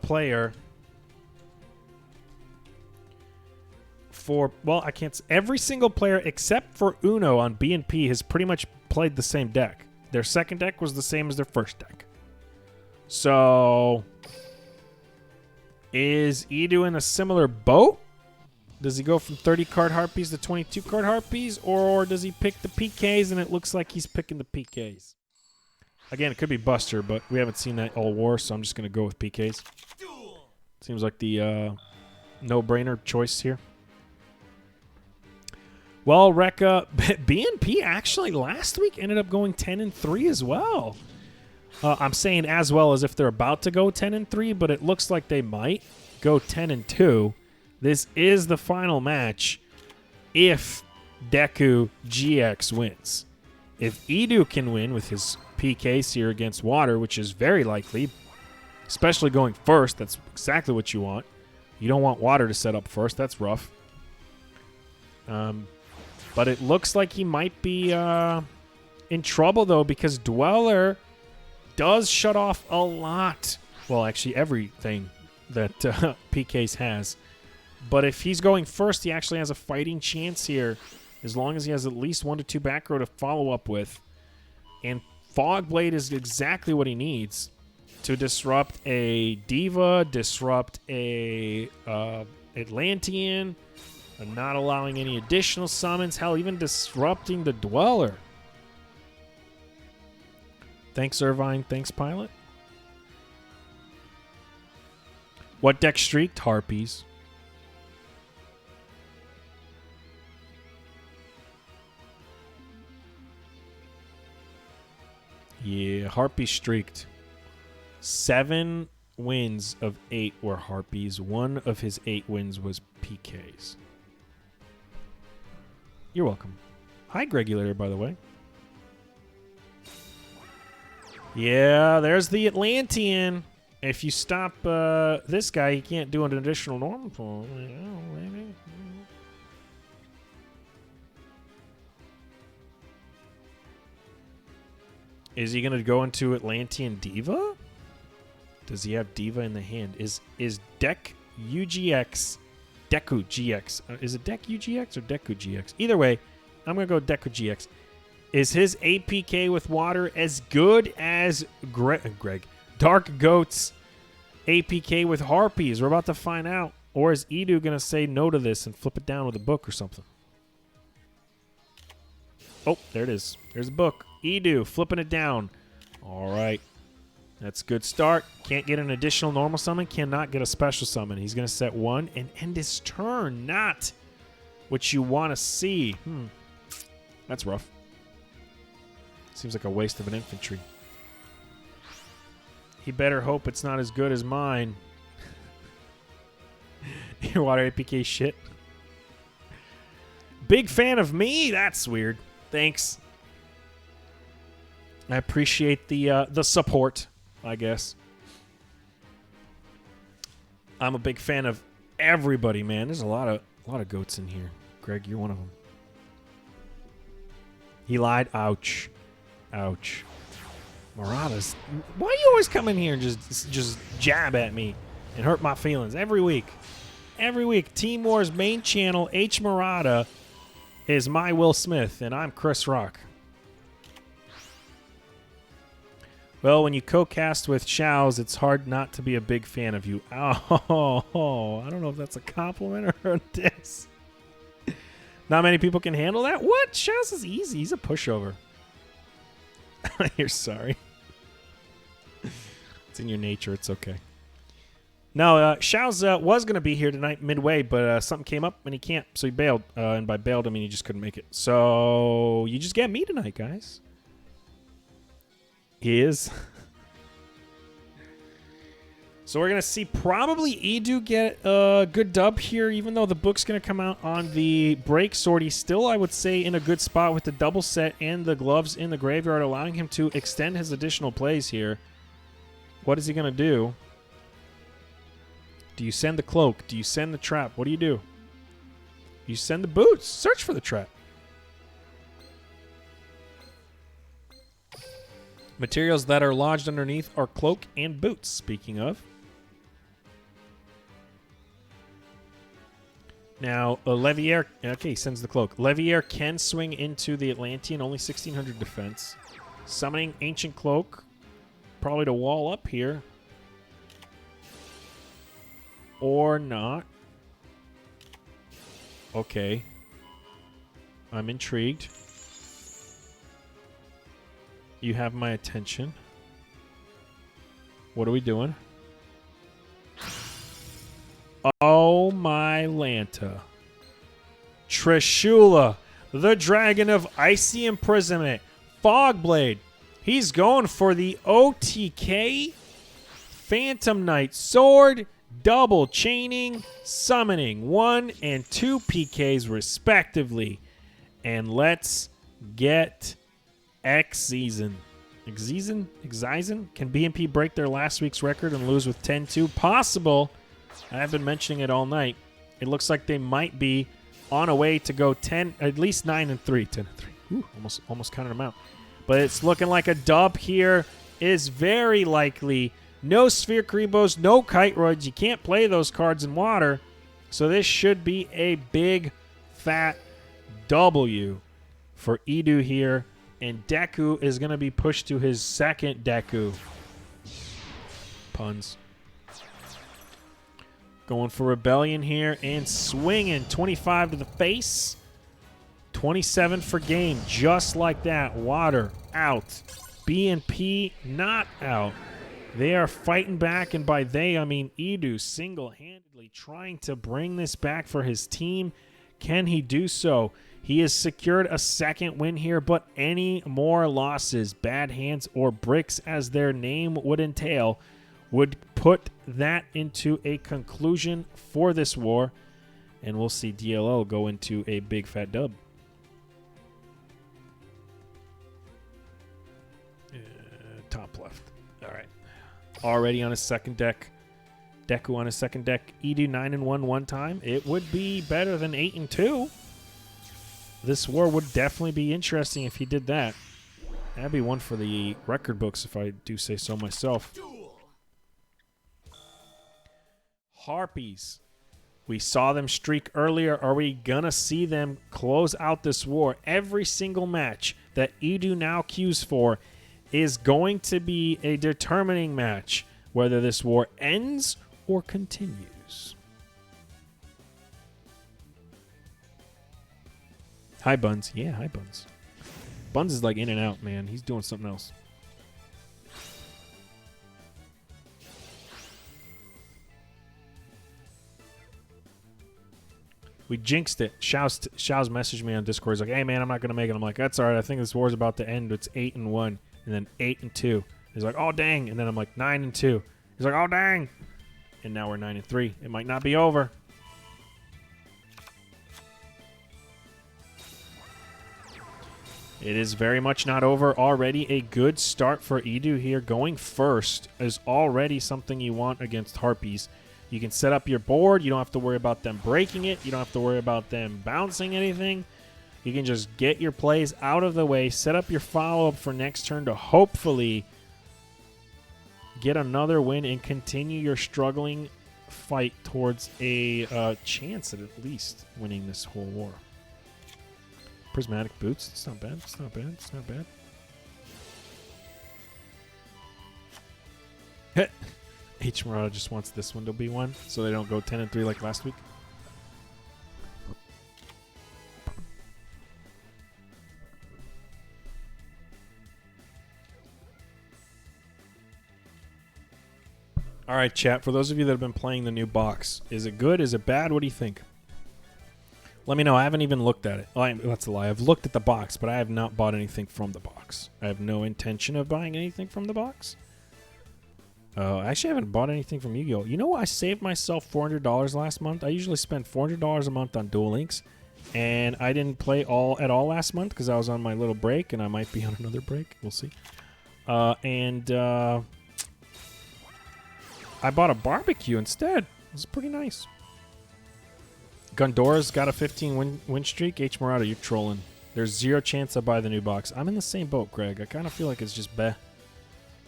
player I can't. Every single player except for Uno on BNP has pretty much played the same deck. Their second deck was the same as their first deck. So, is Edu in a similar boat? Does he go from 30-card Harpies to 22-card Harpies? Or does he pick the PKs and it looks like he's picking the PKs? Again, it could be Buster, but we haven't seen that all war, so I'm just going to go with PKs. Seems like the no-brainer choice here. Well, Rekka, BNP actually last week ended up going 10-3 as well. I'm saying as well as if they're about to go 10-3, but it looks like they might go 10-2. This is the final match if Deku GX wins. If Edu can win with his PKs here against Water, which is very likely, especially going first, that's exactly what you want. You don't want Water to set up first. That's rough. But it looks like he might be in trouble, though, because Dweller does shut off a lot. Well, actually, everything that PKs has. But if he's going first, he actually has a fighting chance here, as long as he has at least 1 to 2 back row to follow up with. And Fogblade is exactly what he needs to disrupt a Diva, disrupt a Atlantean, and not allowing any additional summons. Hell, even disrupting the Dweller. Thanks, Irvine. Thanks, Pilot. What deck streaked? Harpies. Yeah, Harpies streaked. 7 wins of 8 were Harpies. 1 of his 8 wins was PKs. You're welcome. Hi, Gregulator, by the way. Yeah, there's the Atlantean. If you stop this guy, he can't do an additional normal pull. Yeah, maybe. Is he going to go into Atlantean Diva? Does he have Diva in the hand? Is deck UGX Deku GX? Is it Deck UGX or Deku GX? Either way, I'm going to go Deku GX. Is his APK with Water as good as Dark Goat's APK with Harpies? We're about to find out. Or is Edu going to say no to this and flip it down with a book or something? Oh, there it is. There's a book. Edu flipping it down. All right. That's a good start. Can't get an additional normal summon. Cannot get a special summon. He's going to set 1 and end his turn. Not what you want to see. That's rough. Seems like a waste of an infantry. He better hope it's not as good as mine. Your Water APK shit. Big fan of me? That's weird. Thanks. I appreciate the support, I guess. I'm a big fan of everybody, man. There's a lot of goats in here. Greg, you're one of them. He lied. Ouch. Ouch. Marauders. Why do you always come in here and just jab at me and hurt my feelings every week? Every week. Team Wars main channel, H. Murata, is my Will Smith, and I'm Chris Rock. Well, when you co-cast with Xiao's, it's hard not to be a big fan of you. Oh, I don't know if that's a compliment or a diss. Not many people can handle that. What? Xiao's is easy. He's a pushover. You're sorry. It's in your nature. It's okay. No, Xiao's was going to be here tonight midway, but something came up and he can't, so he bailed. And by bailed, I mean he just couldn't make it. So you just get me tonight, guys. He is. So we're going to see probably Edu get a good dub here, even though the book's going to come out on the break sword. He's still, I would say, in a good spot with the double set and the gloves in the graveyard, allowing him to extend his additional plays here. What is he going to do? Do you send the cloak? Do you send the trap? What do? You send the boots. Search for the trap. Materials that are lodged underneath are cloak and boots, speaking of. Now, Levier, okay, sends the cloak. Levier can swing into the Atlantean, only 1,600 defense. Summoning Ancient Cloak, probably to wall up here. Or not. Okay. I'm intrigued. You have my attention. What are we doing? Oh my Lanta. Trishula, the Dragon of Icy Imprisonment. Fogblade. He's going for the OTK. Phantom Knight Sword. Double chaining. Summoning 1 and 2 PKs respectively. And let's get X-Season. X-Season? Can BMP break their last week's record and lose with 10-2? Possible. I've been mentioning it all night. It looks like they might be on a way to go 10, at least 9-3. 10-3. Ooh, almost counted them out. But it's looking like a dub here is very likely. No Sphere Karibos, no Kite Roids. You can't play those cards in water. So this should be a big, fat W for Edu here. And Deku is going to be pushed to his second Deku. Puns. Going for Rebellion here and swinging 25 to the face. 27 for game, just like that. Water out. BNP not out. They are fighting back, and by they, I mean Edu single-handedly trying to bring this back for his team. Can he do so? He has secured a second win here, but any more losses, bad hands, or bricks, as their name would entail, would put that into a conclusion for this war, and we'll see DLL go into a big fat dub. Top left. All right. Already on his second deck. Deku on his second deck. Edu 9-1 one time. It would be better than 8-2. This war would definitely be interesting if he did that. That'd be one for the record books, if I do say so myself. Harpies. We saw them streak earlier. Are we going to see them close out this war? Every single match that Edu now queues for is going to be a determining match, whether this war ends or continues. Hi, Buns. Yeah, hi, Buns. Buns is like in and out, man. He's doing something else. We jinxed it. Xiao's messaged me on Discord. He's like, hey, man, I'm not going to make it. I'm like, that's all right. I think this war's about to end. It's 8-1 and then 8-2. He's like, oh, dang. And then I'm like, 9-2. He's like, oh, dang. And now we're 9-3. It might not be over. It is very much not over already. A good start for Edu here. Going first is already something you want against Harpies. You can set up your board. You don't have to worry about them breaking it. You don't have to worry about them bouncing anything. You can just get your plays out of the way, set up your follow-up for next turn to hopefully get another win and continue your struggling fight towards a chance at least winning this whole war. Prismatic Boots. It's not bad. It's not bad. It's not bad. H. Murata just wants this one to be one, so they don't go 10-3 like last week. All right, chat. For those of you that have been playing the new box, is it good? Is it bad? What do you think? Let me know. I haven't even looked at it. That's a lie. I've looked at the box, but I have not bought anything from the box. I have no intention of buying anything from the box. I actually haven't bought anything from Yu-Gi-Oh! You know, I saved myself $400 last month. I usually spend $400 a month on Duel Links, and I didn't play at all last month because I was on my little break, and I might be on another break. We'll see. I bought a barbecue instead. It was pretty nice. Gundora's got a 15 win streak. H. Murata, you're trolling. There's zero chance I buy the new box. I'm in the same boat, Greg. I kind of feel like it's just bleh.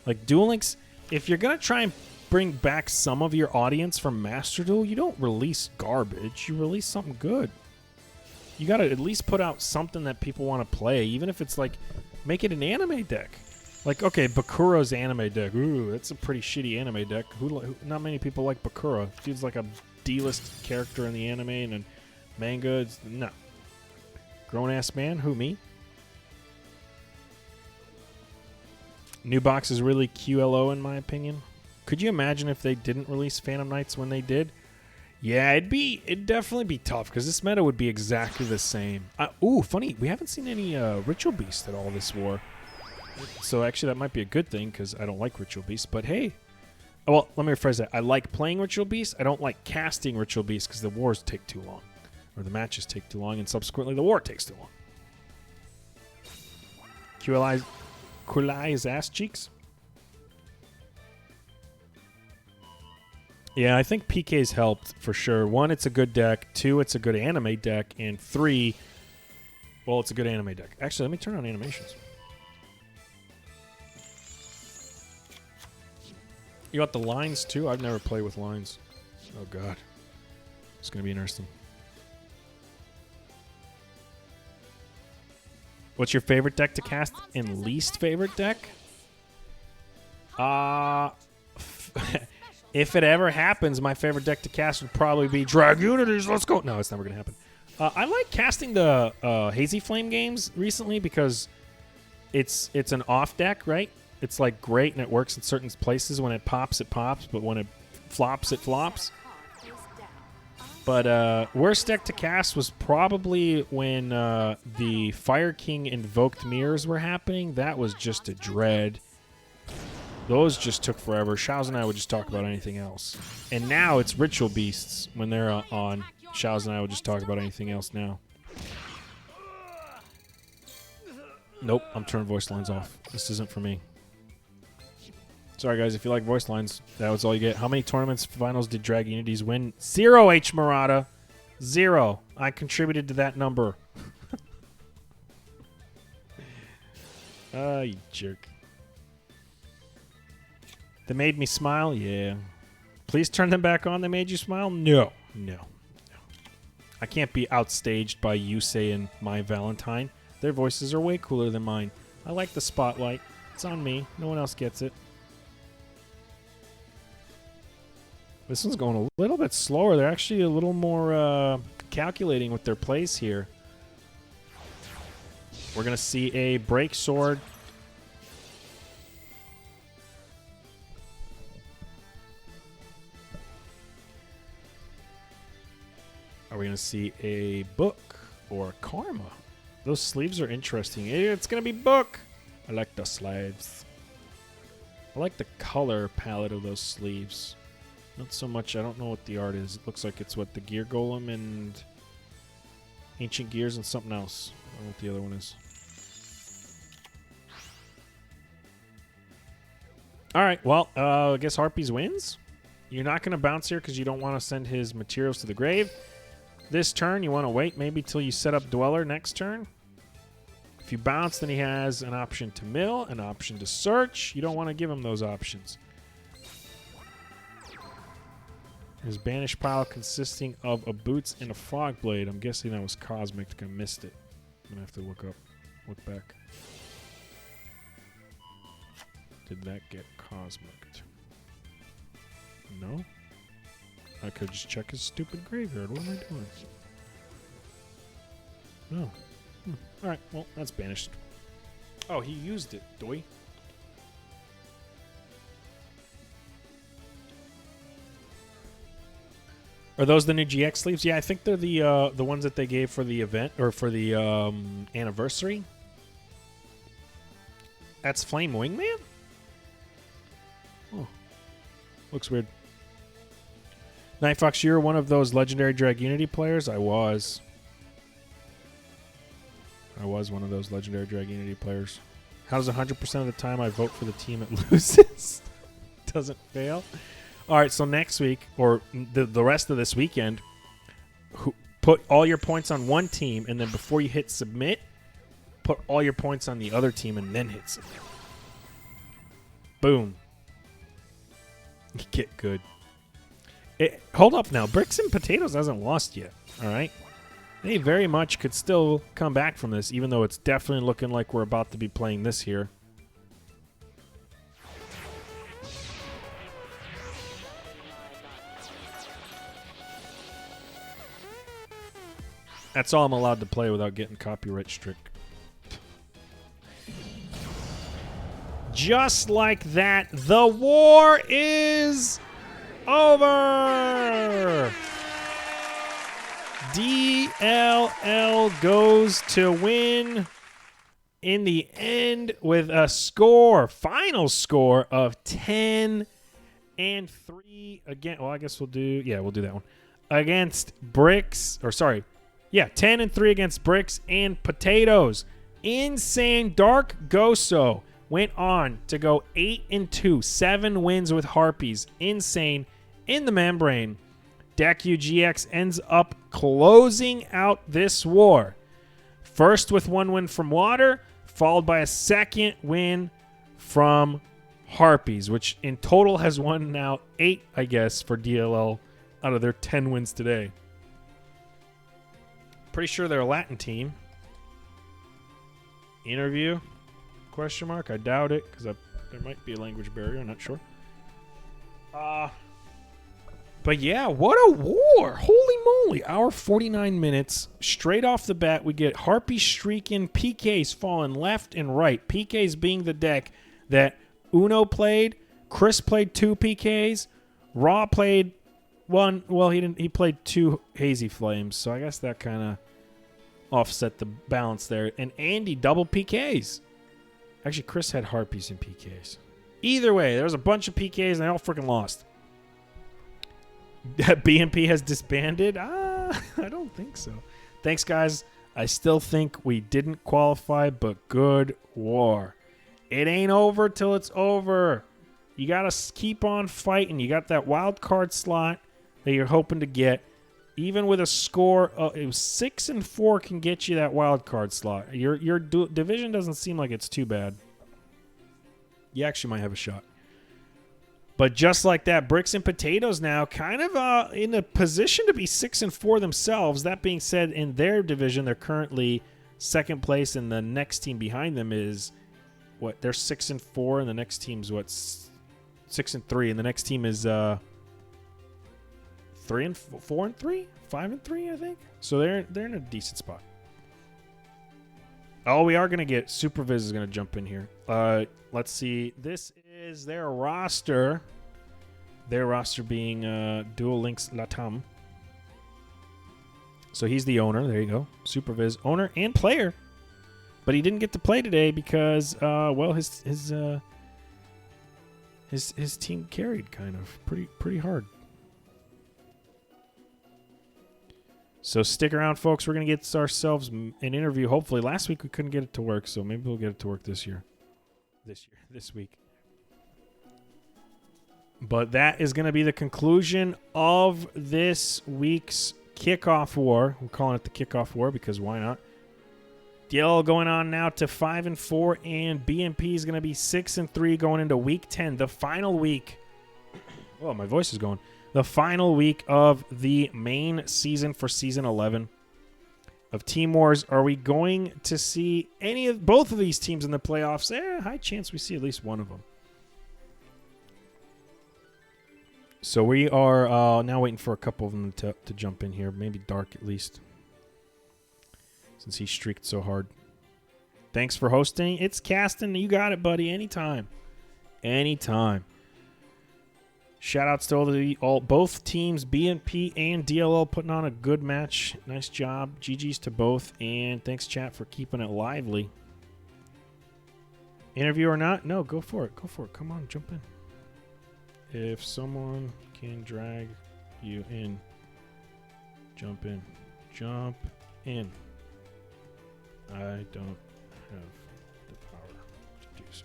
Like Duel Links, if you're going to try and bring back some of your audience from Master Duel, you don't release garbage. You release something good. You got to at least put out something that people want to play, even if it's like, make it an anime deck. Like, okay, Bakura's anime deck. Ooh, that's a pretty shitty anime deck. Not many people like Bakura. Dude's like a D-list character in the anime and in manga. No. Grown-ass man? Who, me? New box is really QLO in my opinion. Could you imagine if they didn't release Phantom Knights when they did? Yeah, it'd definitely be tough because this meta would be exactly the same. Ooh, funny. We haven't seen any Ritual Beast at all this war. So actually that might be a good thing because I don't like Ritual Beast. But hey, well, let me rephrase that. I like playing Ritual Beast. I don't like casting Ritual Beast because the wars take too long. Or the matches take too long and subsequently the war takes too long. Kulai's ass cheeks? Yeah, I think PK's helped for sure. 1, it's a good deck. 2, it's a good anime deck. And 3, well, it's a good anime deck. Actually, let me turn on animations. You got the lines too? I've never played with lines. Oh god. It's going to be interesting. What's your favorite deck to cast and least favorite deck? If it ever happens, my favorite deck to cast would probably be Dragunities. Let's go. No, it's never going to happen. I like casting the Hazy Flame games recently because it's an off deck, right? It's like great and it works in certain places. When it pops, but when it flops, it flops. But worst deck to cast was probably when the Fire King Invoked Mirrors were happening. That was just a dread. Those just took forever. Shaoz and I would just talk about anything else. And now it's Ritual Beasts when they're on. Shaoz and I would just talk about anything else now. Nope, I'm turning voice lines off. This isn't for me. Sorry, guys, if you like voice lines, that was all you get. How many tournaments finals did Drag Unities win? 0, H. Murata. 0. I contributed to that number. You jerk. They made me smile? Yeah. Please turn them back on. They made you smile? No. No. I can't be outstaged by Yusei and my Valentine. Their voices are way cooler than mine. I like the spotlight. It's on me. No one else gets it. This one's going a little bit slower. They're actually a little more calculating with their plays here. We're going to see a break sword. Are we going to see a book or karma? Those sleeves are interesting. It's going to be book. I like the sleeves. I like the color palette of those sleeves. Not so much. I don't know what the art is. It looks like it's what, the Gear Golem and Ancient Gears and something else. I don't know what the other one is. All right. Well, I guess Harpies wins. You're not going to bounce here because you don't want to send his materials to the grave. This turn, you want to wait maybe till you set up Dweller next turn. If you bounce, then he has an option to mill, an option to search. You don't want to give him those options. His banished pile consisting of a Boots and a Fog Blade. I'm guessing that was Cosmic. I missed it. I'm going to have to look back. Did that get Cosmic? No. I could just check his stupid graveyard. What am I doing? No. All right. Well, that's banished. Oh, he used it, doy. Are those the new GX sleeves? Yeah, I think they're the ones that they gave for the event or for the anniversary. That's Flame Wingman? Oh. Looks weird. NightFox, you're one of those legendary Drag Unity players? I was. I was one of those legendary Drag Unity players. How does 100% of the time I vote for the team it loses? Doesn't fail? All right, so next week, or the rest of this weekend, put all your points on one team, and then before you hit submit, put all your points on the other team, and then hit submit. Boom. Get good. Hold up now. Bricks and Potatoes hasn't lost yet, all right? They very much could still come back from this, even though it's definitely looking like we're about to be playing this here. That's all I'm allowed to play without getting copyright strict. Just like that, the war is over! DLL goes to win in the end with a final score of 10-3 again. Well, I guess we'll do that one. Against Bricks, 10-3 against Bricks and Potatoes. Insane. Dark Goso went on to go 8-2, 7 wins with Harpies. Insane in the membrane. Deku GX ends up closing out this war. First with 1 win from Water, followed by a second win from Harpies, which in total has won now 8, I guess, for DLL out of their 10 wins today. Pretty sure they're a Latin team. Interview? Question mark? I doubt it, because there might be a language barrier. I'm not sure. But yeah, what a war! Holy moly! Hour 49 minutes. Straight off the bat, we get Harpy streaking, PKs falling left and right. PKs being the deck that Uno played, Chris played 2 PKs, Raw played 1. Well, he didn't. He played 2 Hazy Flames, so I guess that kind of offset the balance there. And Andy double PKs. Actually, Chris had Harpies and PKs. Either way, there was a bunch of PKs and they all freaking lost. BMP has disbanded? I don't think so. Thanks, guys. I still think we didn't qualify, but good war. It ain't over till it's over. You got to keep on fighting. You got that wild card slot that you're hoping to get. Even with a score, it was 6-4 can get you that wild card slot. Your division doesn't seem like it's too bad. You actually might have a shot. But just like that, Bricks and Potatoes now kind of in a position to be 6-4 themselves. That being said, in their division, they're currently second place, and the next team behind them is what? They're 6-4, and the next team's what? 6-3, and the next team is 4-3, 5-3, I think. So they're in a decent spot. Oh, we are gonna get Superviz is gonna jump in here. Let's see. This is their roster. Their roster being Duel Links Latam. So he's the owner. There you go. Superviz, owner and player. But he didn't get to play today because, well, his team carried kind of pretty hard. So stick around, folks. We're gonna get ourselves an interview. Hopefully, last week we couldn't get it to work, so maybe we'll get it to work this week. But that is going to be the conclusion of this week's kickoff war. We're calling it the kickoff war because why not? DL going on now to 5-4, and BMP is going to be 6-3 going into week 10, the final week. Oh, my voice is going. The final week of the main season for season 11 of Team Wars. Are we going to see both of these teams in the playoffs? High chance we see at least one of them. So we are now waiting for a couple of them to jump in here. Maybe Dark at least. Since he streaked so hard. Thanks for hosting. It's Caston. You got it, buddy. Anytime. Anytime. Shout-outs to both teams, BNP and DLL, putting on a good match. Nice job. GG's to both. And thanks, chat, for keeping it lively. Interview or not? No, go for it. Go for it. Come on, jump in. If someone can drag you in, jump in. Jump in. I don't have the power to do so.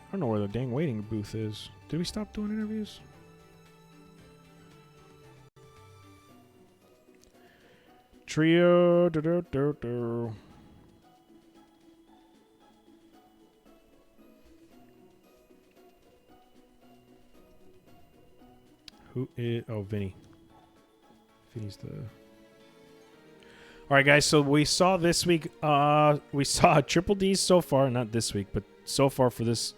I don't know where the dang waiting booth is. Did we stop doing interviews? Trio. Who is... Oh, Vinny. Vinny's the... All right, guys. So we saw this week... we saw Triple D's so far. Not this week, but so far for this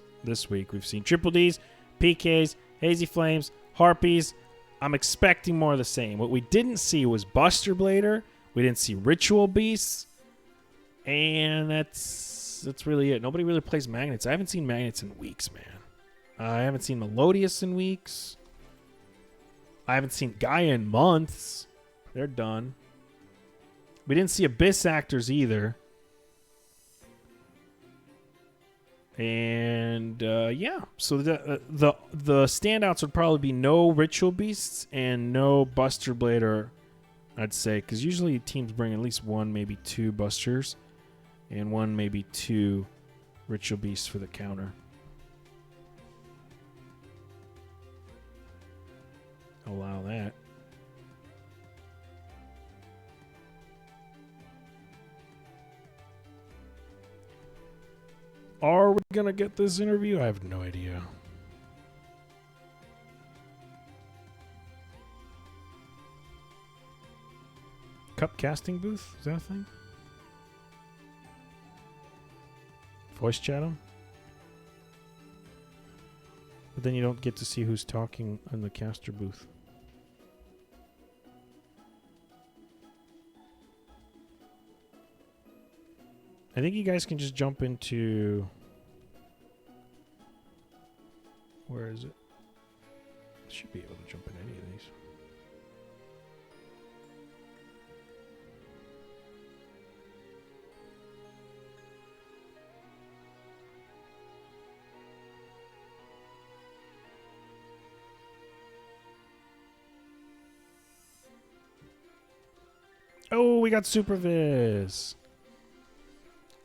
week. We've seen Triple D's, PKs, Hazy Flames, Harpies. I'm expecting more of the same. What we didn't see was Buster Blader. We didn't see Ritual Beasts. And that's really it. Nobody really plays Magnets. I haven't seen Magnets in weeks, man. I haven't seen Melodious in weeks. I haven't seen Gaia in months. They're done. We didn't see Abyss Actors either. And yeah, so the standouts would probably be no Ritual Beasts and no Buster Blader, I'd say, because usually teams bring at least one, maybe two Busters, and one, maybe two Ritual Beasts for the counter. Allow that. Are we going to get this interview? I have no idea. Cup casting booth? Is that a thing? Voice chat them? But then you don't get to see who's talking on the caster booth. I think you guys can just jump into... Where is it? Should be able to jump in any of these. Oh, we got Superviz.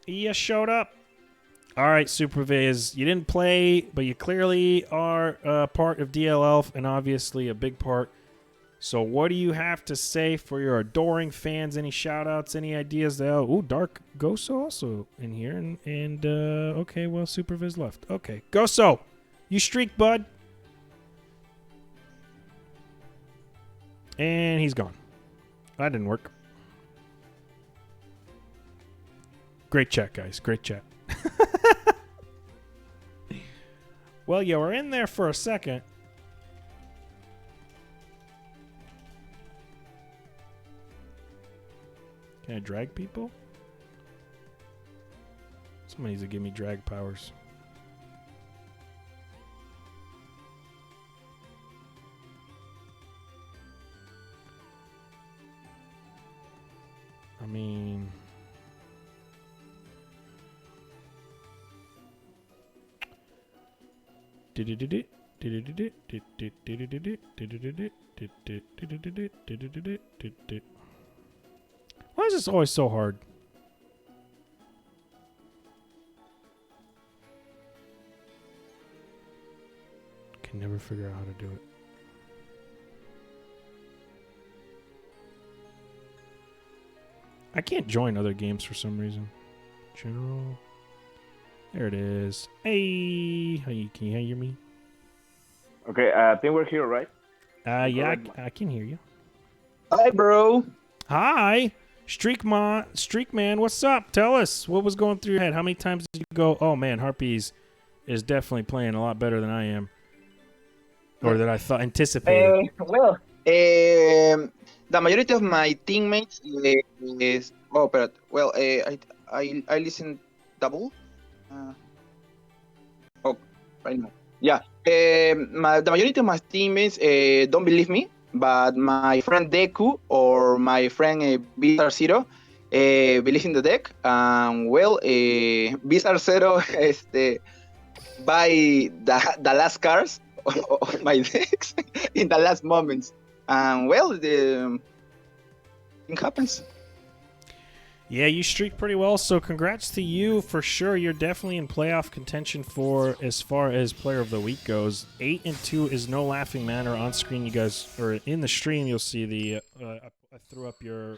You showed up. All right, Superviz. You didn't play, but you clearly are part of DLL and obviously a big part. So what do you have to say for your adoring fans? Any shout-outs, any ideas? Oh, Dark Goso also in here. And okay, well, Superviz left. Okay, Goso, you streak, bud. And he's gone. That didn't work. Great chat, guys. Great chat. Well, you were in there for a second. Can I drag people? Someone needs to give me drag powers. I mean... Why is this always so hard? Can never figure out how to do it. I can't join other games for some reason. General. There it is. Hey, can you hear me? Okay, I think we're here, right? Yeah, I can hear you. Hi, bro. Hi. Streak Man, what's up? Tell us what was going through your head. How many times did you go, oh man, Harpies is definitely playing a lot better than I am, or that I thought anticipated? The majority of my teammates is but I listen double. Right now. Yeah. The majority of my teammates don't believe me, but my friend Deku or my friend Bizarre Zero believe in the deck. Bizarre Zero buy the last cards of my decks in the last moments. The thing happens. Yeah, you streak pretty well, so congrats to you for sure. You're definitely in playoff contention for as far as player of the week goes. 8-2 is no laughing matter. On screen, you guys, or in the stream, you'll see the I threw up your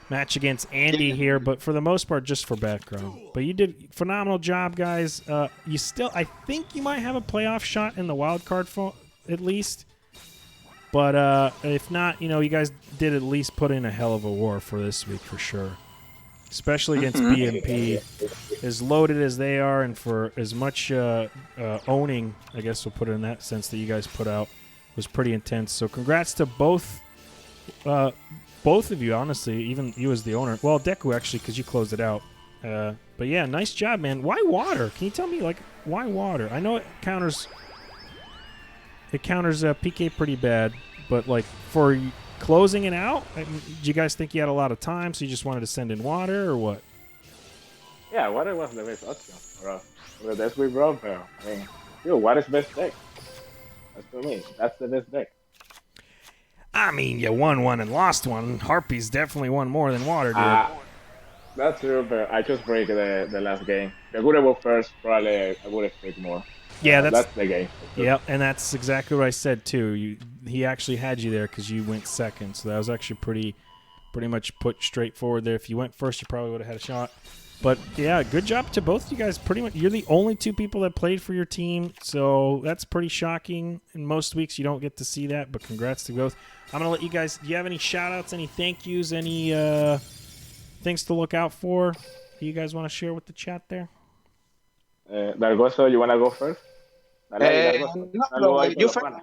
match against Andy here, but for the most part, just for background. But you did a phenomenal job, guys. You still, I think you might have a playoff shot in the wild card at least. But if not, you guys did at least put in a hell of a war for this week for sure. Especially against BMP. As loaded as they are and for as much owning, I guess we'll put it in that sense, that you guys put out was pretty intense. So congrats to both of you, honestly, even you as the owner. Well, Deku, actually, because you closed it out. But yeah, nice job, man. Why water? Can you tell me, why water? I know it counters PK pretty bad, but for closing it out, do you guys think you had a lot of time, so you just wanted to send in water, or what? Yeah, water was the best option for us. Well, that's we brought, bro. I mean, water's best deck. That's for me. That's the best deck. I mean, you won one and lost one. Harpies definitely won more than water did. That's true, but I just break the last game. If I would have won first, probably I would have picked more. Yeah, that's the game. Yep, and that's exactly what I said too. He actually had you there because you went second, so that was actually pretty much put straight forward there. If you went first, you probably would have had a shot. But yeah, good job to both you guys. Pretty much, you're the only two people that played for your team, so that's pretty shocking. In most weeks, you don't get to see that, but congrats to both. I'm gonna let you guys. Do you have any shout-outs, any thank yous, any things to look out for? Do you guys want to share with the chat there? Dargoso, you wanna go first? You first.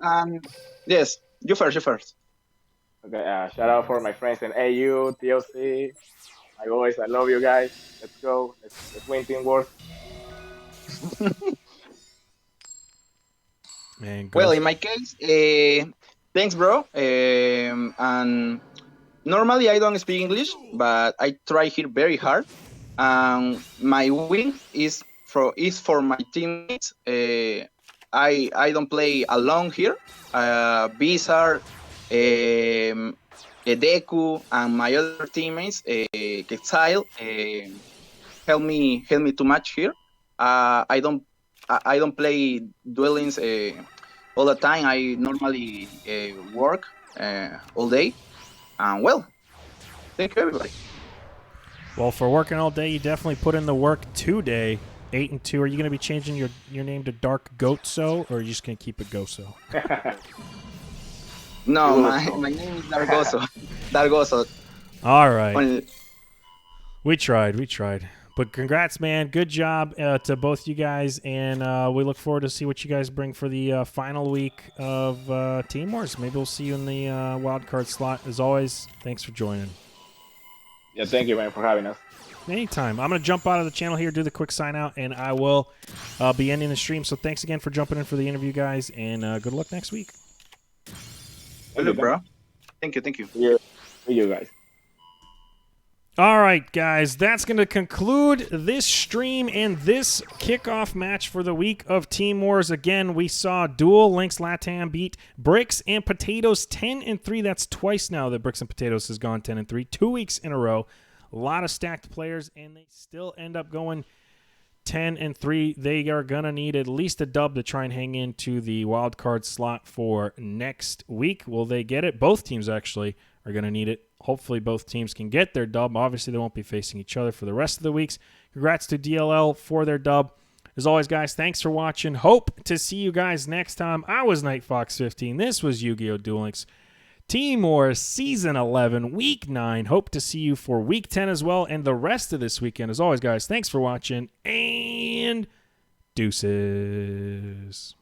Yes, you first. Okay, shout out for my friends in AU, TLC. Like always, I love you guys. Let's go. Let's win teamwork. Man, well, in my case, thanks, bro. And normally I don't speak English, but I try here very hard. My win is for my teammates. I don't play alone here. Bizarre, Deku, and my other teammates, Exile, help me too much here. I don't play Duel Links all the time. I normally work all day. And thank you, everybody. Well, for working all day, you definitely put in the work today. 8-2. Are you going to be changing your name to Dark Goatso, or are you just going to keep it Goso? No, my name is Dargoso. Dargoso. All right. We tried. But congrats, man. Good job to both you guys, and we look forward to see what you guys bring for the final week of Team Wars. Maybe we'll see you in the wild card slot. As always, thanks for joining. Yeah, thank you, man, for having us. Anytime. I'm going to jump out of the channel here, do the quick sign out, and I will be ending the stream. So thanks again for jumping in for the interview, guys, and good luck next week. Hello, bro. Thank you. Yeah, see you guys. All right, guys, that's going to conclude this stream and this kickoff match for the week of Team Wars. Again, we saw Duel Links Latam beat Bricks and Potatoes 10-3. That's twice now that Bricks and Potatoes has gone 10-3, 2 weeks in a row. A lot of stacked players, and they still end up going 10-3. They are going to need at least a dub to try and hang into the wild card slot for next week. Will they get it? Both teams actually are going to need it. Hopefully both teams can get their dub. Obviously, they won't be facing each other for the rest of the weeks. Congrats to DLL for their dub. As always, guys, thanks for watching. Hope to see you guys next time. I was NightFox15. This was Yu-Gi-Oh! Duel Links. Team Wars Season 11, Week 9. Hope to see you for Week 10 as well and the rest of this weekend. As always, guys, thanks for watching, and deuces.